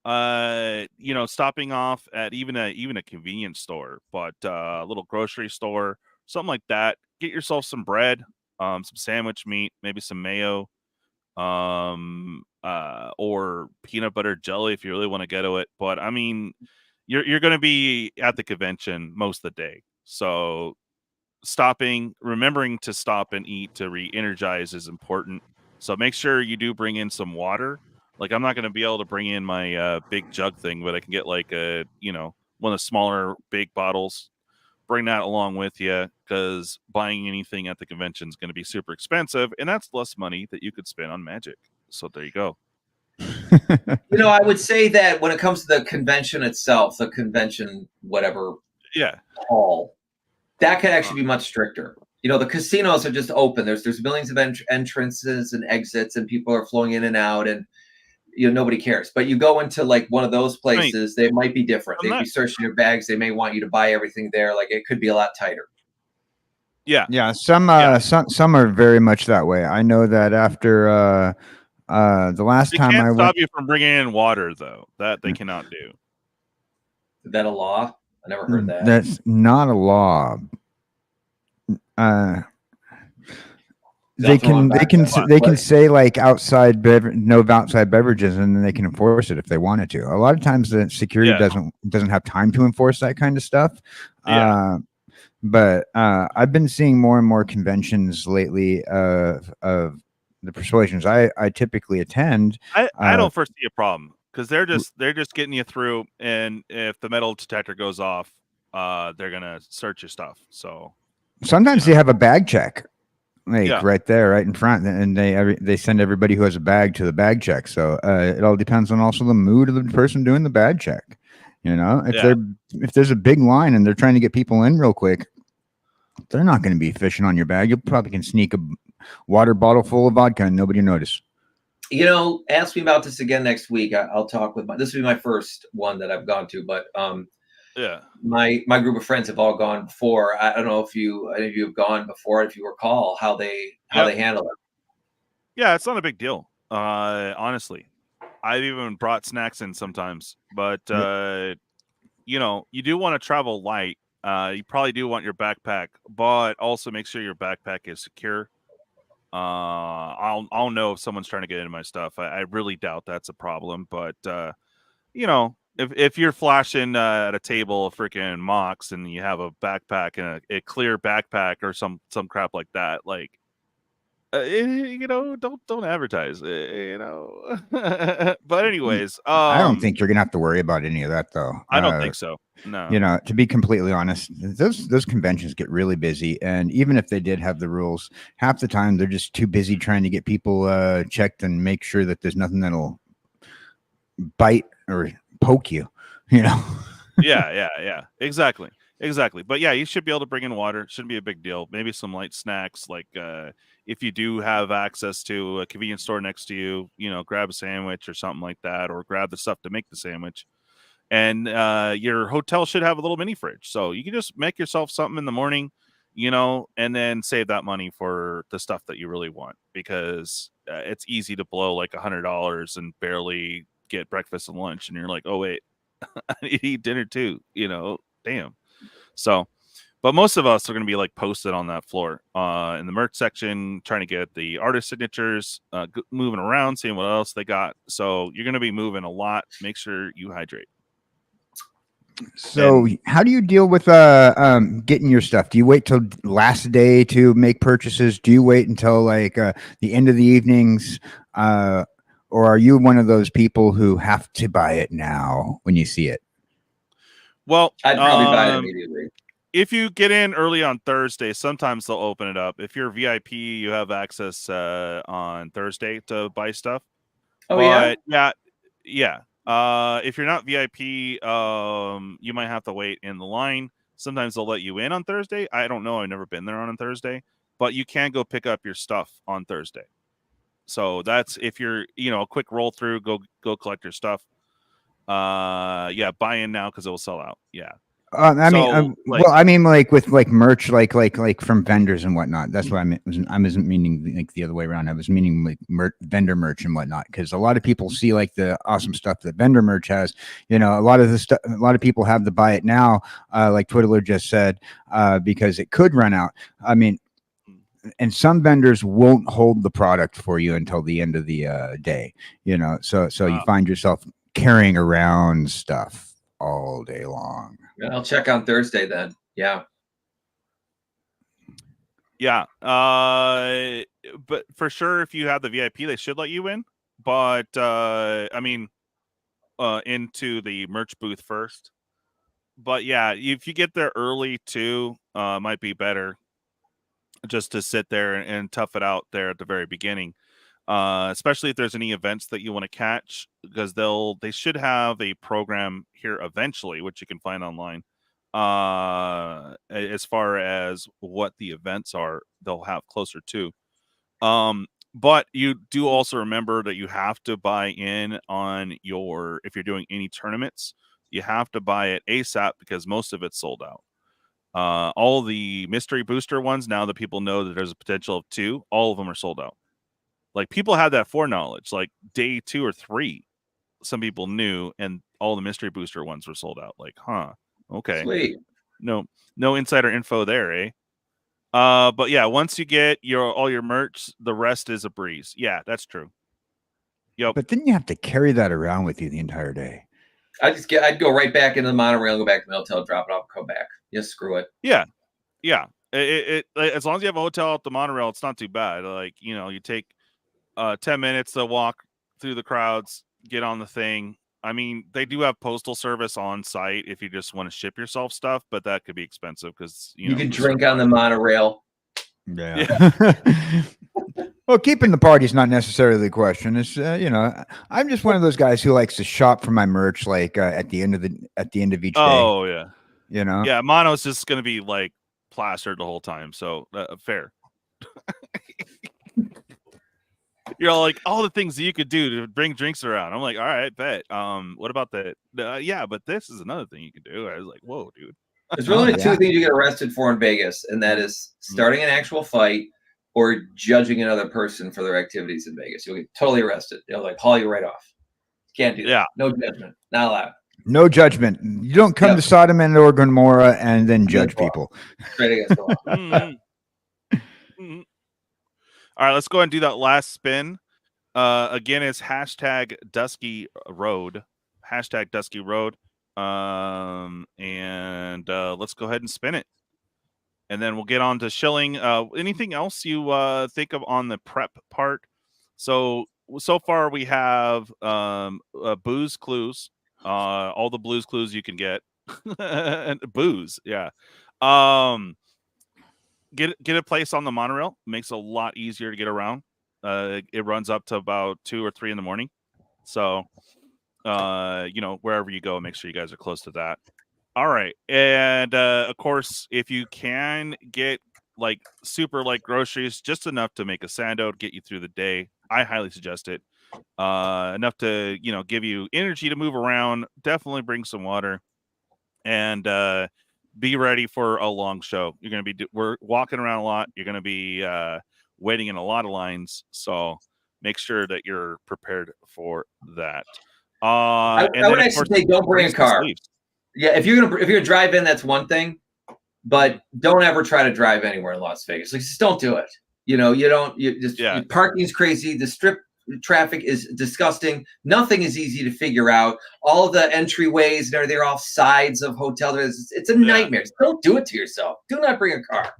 stopping off at even a convenience store, but a little grocery store, something like that. Get yourself some bread, some sandwich meat, maybe some mayo, or peanut butter jelly if you really want to get to it. But I mean, you're going to be at the convention most of the day, so remembering to stop and eat to re-energize is important. So make sure you do bring in some water. Like I'm not going to be able to bring in my big jug thing, but I can get like one of the smaller big bottles. Bring that along with you, because buying anything at the convention is going to be super expensive, and that's less money that you could spend on Magic. So there you go. I would say that when it comes to the convention itself, the convention whatever hall, that could actually be much stricter. The casinos are just open. There's millions of entrances and exits, and people are flowing in and out, and nobody cares. But you go into like one of those places, they might be different. They'd be searching your bags. They may want you to buy everything there. Like it could be a lot tighter. Yeah. Some are very much that way. I know that after the last time I went, stop you from bringing in water though. That they cannot do. Is that a law? I never heard that. That's not a law. They can say like outside no outside beverages, and then they can enforce it if they wanted to. A lot of times the security doesn't have time to enforce that kind of stuff. But I've been seeing more and more conventions lately of the persuasions I typically attend. I don't foresee a problem, because they're just getting you through, and if the metal detector goes off, they're gonna search your stuff. So sometimes they have a bag check, right there, right in front, and they send everybody who has a bag to the bag check. So it all depends on also the mood of the person doing the bag check. If there's a big line and they're trying to get people in real quick, they're not going to be fishing on your bag. You probably can sneak a water bottle full of vodka and nobody notice. Ask me about this again next week. I'll talk with this will be my first one that I've gone to, but my group of friends have all gone before. I don't know if any of you have gone before, if you recall how they handle it. Yeah, it's not a big deal. Honestly, I've even brought snacks in sometimes, but you do want to travel light. You probably do want your backpack, but also make sure your backpack is secure. I'll know if someone's trying to get into my stuff. I really doubt that's a problem, but if you're flashing at a table of freaking mocks and you have a backpack and a clear backpack or some crap like that, like you know, don't advertise, you know. But anyways, I don't think you're gonna have to worry about any of that, though. I don't think so. No. You know, to be completely honest, those conventions get really busy, and even if they did have the rules, half the time they're just too busy trying to get people checked and make sure that there's nothing that'll bite or poke you. You know. Yeah. Exactly. But yeah, you should be able to bring in water. It shouldn't be a big deal. Maybe some light snacks, like if you do have access to a convenience store next to you, you know, grab a sandwich or something like that, or grab the stuff to make the sandwich. And your hotel should have a little mini fridge, so you can just make yourself something in the morning, you know, and then save that money for the stuff that you really want, because it's easy to blow like $100 and barely get breakfast and lunch, and you're like, oh wait, I need to eat dinner too, you know, damn. So, but most of us are going to be like posted on that floor in the merch section, trying to get the artist signatures, moving around, seeing what else they got. So you're going to be moving a lot. Make sure you hydrate. So how do you deal with getting your stuff? Do you wait till last day to make purchases? Do you wait until like the end of the evenings? Or are you one of those people who have to buy it now when you see it? Well, I'd probably buy it immediately. If you get in early on Thursday, sometimes they'll open it up. If you're VIP, you have access on Thursday to buy stuff. Oh, but yeah. If you're not VIP, you might have to wait in the line. Sometimes they'll let you in on Thursday. I don't know. I've never been there on a Thursday, but you can go pick up your stuff on Thursday. So that's if you're, you know, a quick roll through, go collect your stuff. Yeah, buy in now because it will sell out. Yeah. I mean, well, I mean, like with like merch, like from vendors and whatnot. That's what I meant. I wasn't meaning like the other way around. I was meaning like vendor merch and whatnot, because a lot of people see like the awesome stuff that vendor merch has. You know, a lot of people have to buy it now, like Twiddler just said, because it could run out. I mean, and some vendors won't hold the product for you until the end of the day. You know, so you find yourself carrying around stuff all day long. I'll check on Thursday then. Yeah. Yeah. But for sure, if you have the VIP, they should let you in. But I mean, into the merch booth first. But yeah, if you get there early too, might be better just to sit there and tough it out there at the very beginning. Especially if there's any events that you want to catch, because they should have a program here eventually, which you can find online. As far as what the events are, they'll have closer to. But you do also remember that you have to buy in on if you're doing any tournaments, you have to buy it ASAP because most of it's sold out. All the mystery booster ones, now that people know that there's a potential of 2, all of them are sold out. Like, people had that foreknowledge, like day 2 or 3, some people knew, and all the mystery booster ones were sold out. Like, huh, okay. Sweet. No insider info there, eh? But yeah, once you get all your merch, the rest is a breeze. Yeah, that's true. Yep. But then you have to carry that around with you the entire day. I'd go right back into the monorail, go back to the hotel, drop it off, come back. Just screw it. Yeah. It as long as you have a hotel at the monorail, it's not too bad. Like, you know, you take 10 minutes to walk through the crowds, get on the thing. I mean, they do have postal service on site if you just want to ship yourself stuff, but that could be expensive because you can drink on the monorail. Yeah. Well, keeping the party is not necessarily the question. It's you know, I'm just one of those guys who likes to shop for my merch like at the end of each day. Oh yeah. You know. Yeah, mono's just going to be like plastered the whole time, so fair. You're all like, all the things that you could do to bring drinks around. I'm like, all right, bet. What about that? Yeah, but this is another thing you can do. I was like, whoa, dude. There's really two things you get arrested for in Vegas, and that is starting an actual fight or judging another person for their activities in Vegas. You'll get totally arrested. They'll like haul you right off. Can't do that. Yeah. No judgment. Not allowed. No judgment. You don't come to Sodom and Gomorrah and then judge people. Straight against the law. All right, let's go ahead and do that last spin. Again, it's hashtag Dusky Road. Hashtag Dusky Road. And let's go ahead and spin it. and then we'll get on to shilling. Anything else you think of on the prep part? So far we have booze clues, all the blues clues you can get, and booze, yeah. Get a place on the monorail makes it a lot easier to get around. It runs up to about 2 or 3 in the morning, so wherever you go, make sure you guys are close to that. All right, and of course, if you can get like super light groceries, just enough to make a sando to get you through the day, I highly suggest it. Enough to give you energy to move around. Definitely bring some water, and be ready for a long show. You're going to be we're walking around a lot. You're going to be waiting in a lot of lines, so make sure that you're prepared for that. I would actually say don't bring a car. Yeah, if you're gonna drive in, that's one thing, but don't ever try to drive anywhere in Las Vegas. Like, just don't do it. Parking's crazy. The strip traffic is disgusting. Nothing is easy to figure out. All the entryways and everything are off sides of hotels. It's a nightmare. Just don't do it to yourself. Do not bring a car.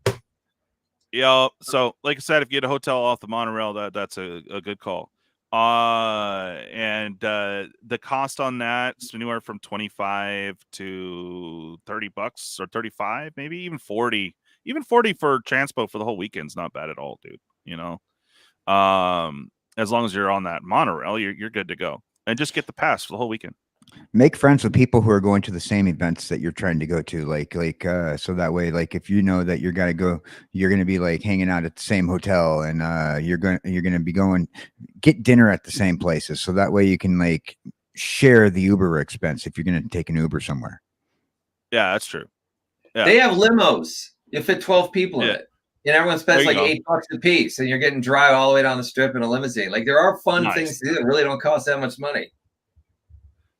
Yeah. So, like I said, if you get a hotel off the monorail, that's a good call. And the cost on that is anywhere from $25 to $30 or 35, maybe even 40. Even 40 for transpo for the whole weekend is not bad at all, dude. As long as you're on that monorail, you're good to go. And just get the pass for the whole weekend. Make friends with people who are going to the same events that you're trying to go to, so that way, like, if you know that you're going to be like hanging out at the same hotel, and you're going to be going get dinner at the same places, so that way you can like share the Uber expense if you're going to take an Uber somewhere. Yeah, that's true. Yeah. They have limos. You fit 12 people in it. And everyone spends like $8 a piece, and you're getting drive all the way down the strip in a limousine. Like, there are fun things to do that really don't cost that much money.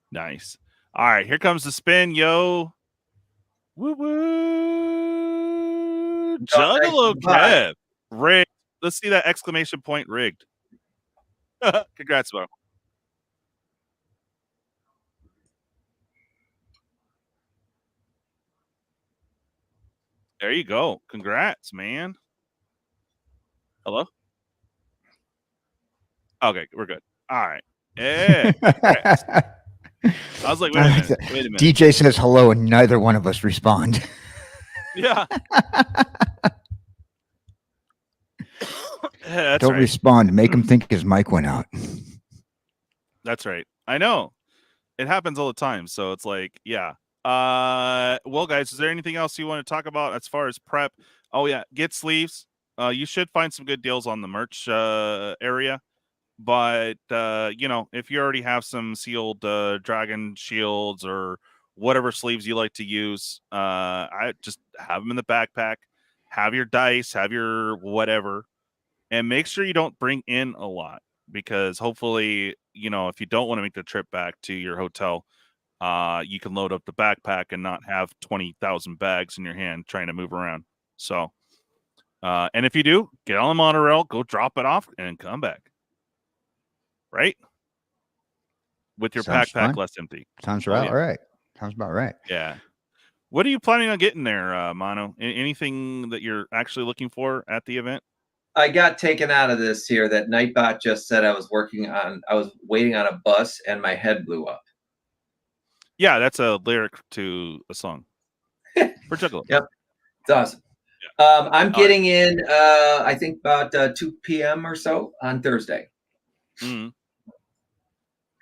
Nice. All right, here comes the spin, yo. Woo woo. JuggaloKev. Rigged. Let's see that exclamation point, rigged. Congrats, bro. There you go. Congrats, man. Hello? Okay, we're good. All right. Yeah. I was like, wait a minute. DJ says hello, and neither one of us respond. Yeah. Don't respond. Make him think his mic went out. That's right. I know. It happens all the time. So it's like, yeah. Well, guys, is there anything else you want to talk about as far as prep? Oh, yeah. Get sleeves. You should find some good deals on the merch area. But, if you already have some sealed dragon shields or whatever sleeves you like to use, I just have them in the backpack. Have your dice, have your whatever. And make sure you don't bring in a lot, because hopefully, if you don't want to make the trip back to your hotel, you can load up the backpack and not have 20,000 bags in your hand trying to move around. So, and if you do, get on the monorail, go drop it off, and come back. Right? With your backpack less empty. Sounds right. All right. Sounds about right. Yeah. What are you planning on getting there, Mono? Anything that you're actually looking for at the event? I got taken out of this here. That Nightbot just said I was waiting on a bus and my head blew up. Yeah, that's a lyric to a song. For Juggalo. Yep. It's awesome. Yeah. I'm getting in, I think about 2 p.m. or so on Thursday. Mm-hmm.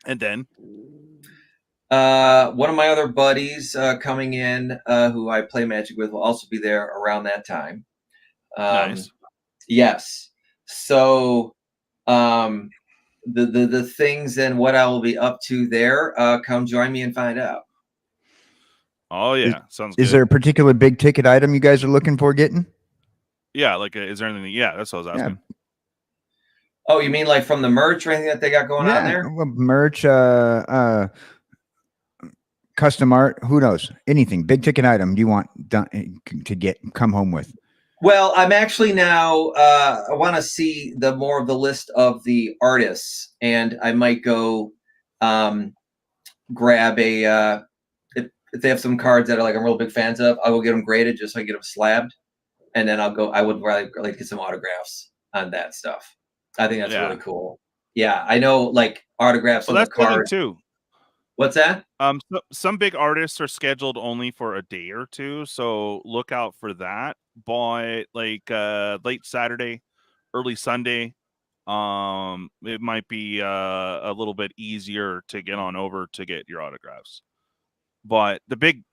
And then? One of my other buddies coming in, who I play Magic with, will also be there around that time. Nice. Yes. So the things and what I will be up to there, come join me and find out. Oh, yeah. Sounds good. Is there a particular big ticket item you guys are looking for getting? Yeah, like, is there anything? Yeah, that's what I was asking. Yeah. Oh, you mean like from the merch or anything that they got going on there? Merch, custom art, who knows? Anything. Big ticket item you want to come home with. Well, I'm actually now, I want to see more of the list of the artists, and I might go grab if they have some cards that are like I'm real big fans of, I will get them graded just so I get them slabbed. and then I would really like get some autographs on that stuff. I think that's really cool. Yeah, I know, like autographs Well, on the that's the thing card. too. What's that? Some big artists are scheduled only for a day or two, so look out for that. But like late Saturday, early Sunday, it might be a little bit easier to get on over to get your autographs. But the big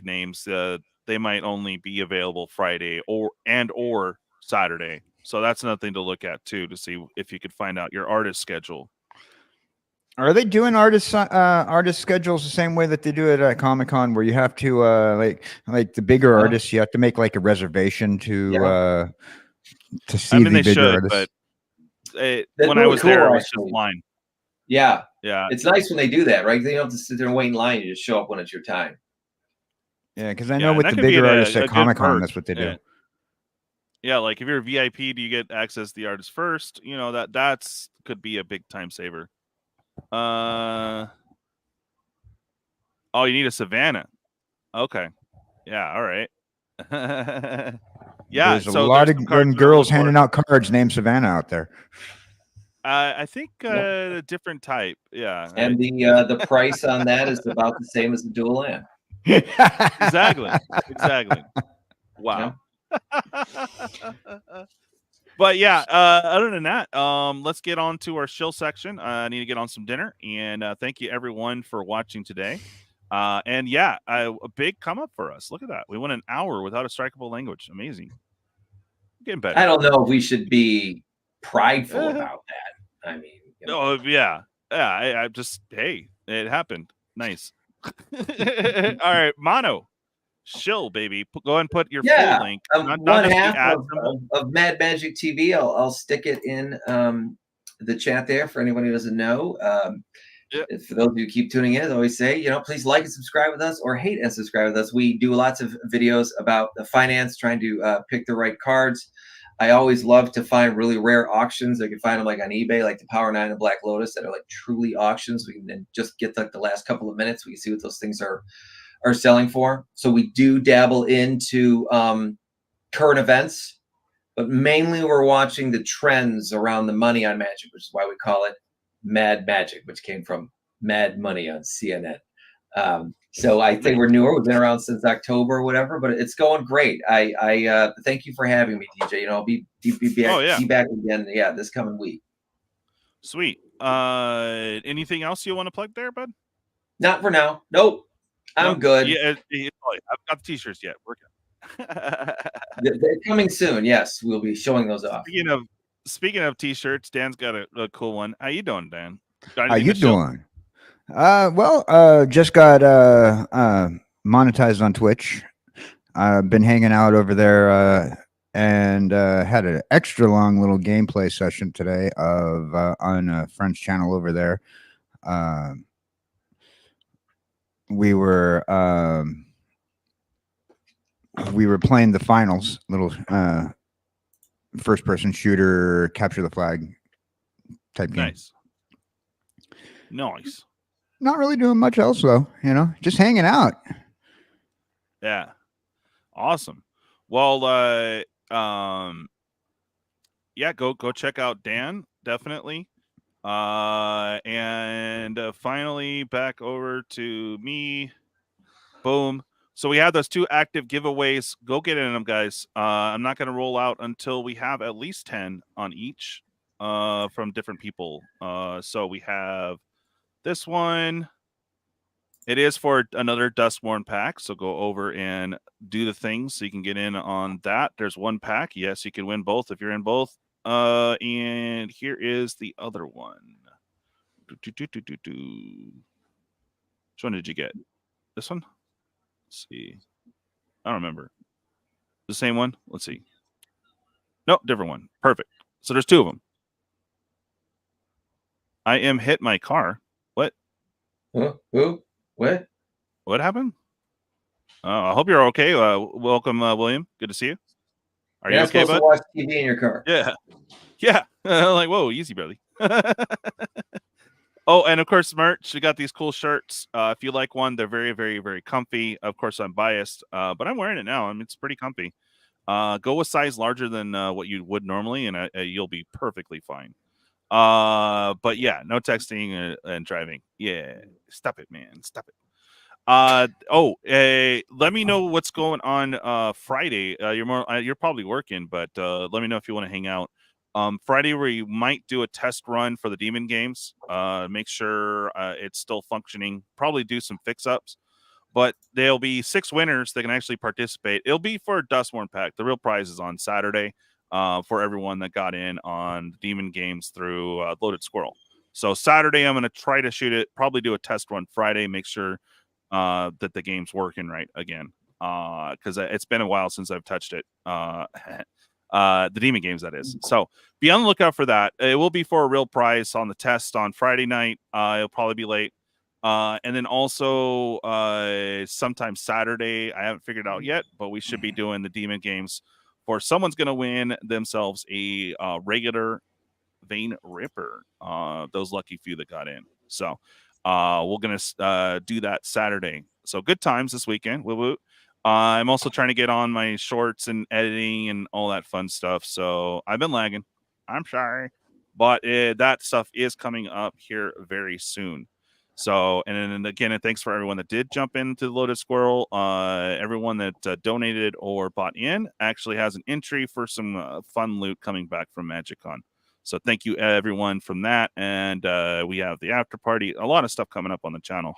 names, they might only be available Friday or Saturday. So that's another thing to look at too, to see if you could find out your artist schedule. Are they doing artist schedules the same way that they do it at Comic-Con, where you have to like the bigger artists, you have to make like a reservation to see the bigger artists? But when I was cool, there, it was actually. just line. Yeah. Yeah. It's nice when they do that, right? They don't have to sit there and wait in line. You just show up when it's your time. Yeah, because I know with the bigger artists at Comic-Con, that's what they do. Yeah, like if you're a VIP, do you get access to the artist first? You know, that's could be a big time saver. Oh, you need a Savannah. Okay. Yeah, all right. Yeah, there's a lot of girls handing out cards named Savannah out there. I think a different type. Yeah. And the price on that is about the same as the dual land. Exactly. Wow. But yeah, other than that, let's get on to our shill section. I need to get on some dinner, and thank you everyone for watching today. And yeah, a big come up for us. Look at that. We went an hour without a strikeable language. Amazing. Getting better. I don't know if we should be prideful about that. I mean, oh yeah. I just, hey, it happened. Nice. All right, Mono. Shill, baby. Go ahead and put your full link. One half of Mad Magic TV. I'll stick it in the chat there for anyone who doesn't know. For those of you who keep tuning in, as I always say, please like and subscribe with us, or hate and subscribe with us. We do lots of videos about the finance, trying to pick the right cards. I always love to find really rare auctions. I can find them like on eBay, like the Power 9 and Black Lotus, that are like truly auctions. We can then just get like the last couple of minutes. We can see what those things are selling for. So we do dabble into current events, but mainly we're watching the trends around the money on Magic, which is why we call it Mad Magic, which came from Mad Money on CNN. So I think we're newer. We've been around since October or whatever, but it's going great. I thank you for having me, DJ. I'll be back again. Yeah, this coming week. Sweet. Anything else you want to plug there, bud? Not for now. Nope. I'm good. Yeah, I've got the t-shirts yet. We're good. They're coming soon. Yes, we'll be showing those off. Speaking of t-shirts, Dan's got a cool one. How you doing, Dan? How you doing? Just got monetized on Twitch. I've been hanging out over there and had an extra long little gameplay session today on a friend's channel over there. We were playing the finals, little first-person shooter, capture the flag type game. Nice. Not really doing much else though, just hanging out. Yeah, awesome. Well, yeah, go check out Dan, definitely. And finally back over to me. Boom. So we have those 2 active giveaways. Go get in them, guys. I'm not going to roll out until we have at least 10 on each from different people. So we have this one. It is for another Duskmourn pack. So go over and do the things so you can get in on that. There's 1 pack. Yes, you can win both if you're in both. And here is the other one. Which one did you get? This one? Let's see. I don't remember. The same one? Let's see. Nope, different one. Perfect. So there's 2 of them. I am hit my car. What? Who? What? What happened? I hope you're okay. Welcome, William. Good to see you. Are you okay, bud? To watch TV in your car. Yeah. Like, whoa, easy, brother. Oh, and of course, merch. We got these cool shirts. If you like one, they're very, very, very comfy. Of course, I'm biased, but I'm wearing it now. I mean, it's pretty comfy. Go a size larger than what you would normally, and you'll be perfectly fine. But yeah, no texting and driving. Yeah, stop it, man. Stop it. Let me know what's going on Friday. You're probably working, but let me know if you want to hang out. Friday we might do a test run for the demon games. Make sure it's still functioning. Probably do some fix-ups. But there'll be 6 winners that can actually participate. It'll be for a Duskmourn pack. The real prize is on Saturday for everyone that got in on Demon Games through Loaded Squirrel. So Saturday, I'm going to try to shoot it, probably do a test run Friday, make sure that the game's working right again. Because it's been a while since I've touched it. The Demon Games, that is. So be on the lookout for that. It will be for a real prize on the test on Friday night. It'll probably be late. And then also sometime Saturday, I haven't figured out yet, but we should be doing the Demon Games for someone's going to win themselves a regular Vein Ripper. Those lucky few that got in. So we're going to do that Saturday. So good times this weekend. Woo woo. I'm also trying to get on my shorts and editing and all that fun stuff. So I've been lagging. I'm sorry. But that stuff is coming up here very soon. So, and then again, and thanks for everyone that did jump into the Loaded Squirrel. Everyone that donated or bought in actually has an entry for some fun loot coming back from MagicCon. So thank you everyone from that. And we have the after party, a lot of stuff coming up on the channel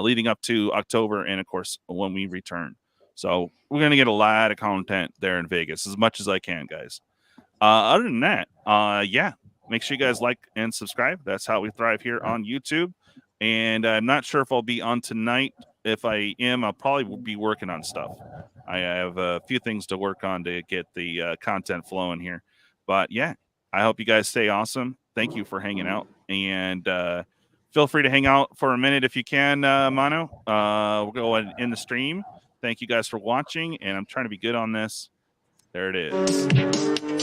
leading up to October. And of course, when we return. So we're going to get a lot of content there in Vegas, as much as I can, guys. Other than that, yeah, make sure you guys like and subscribe. That's how we thrive here on YouTube. And I'm not sure if I'll be on tonight. If I am, I'll probably be working on stuff. I have a few things to work on to get the content flowing here. But yeah, I hope you guys stay awesome. Thank you for hanging out. And feel free to hang out for a minute if you can, Mono. We'll go ahead and end the stream. Thank you guys for watching. And I'm trying to be good on this. There it is.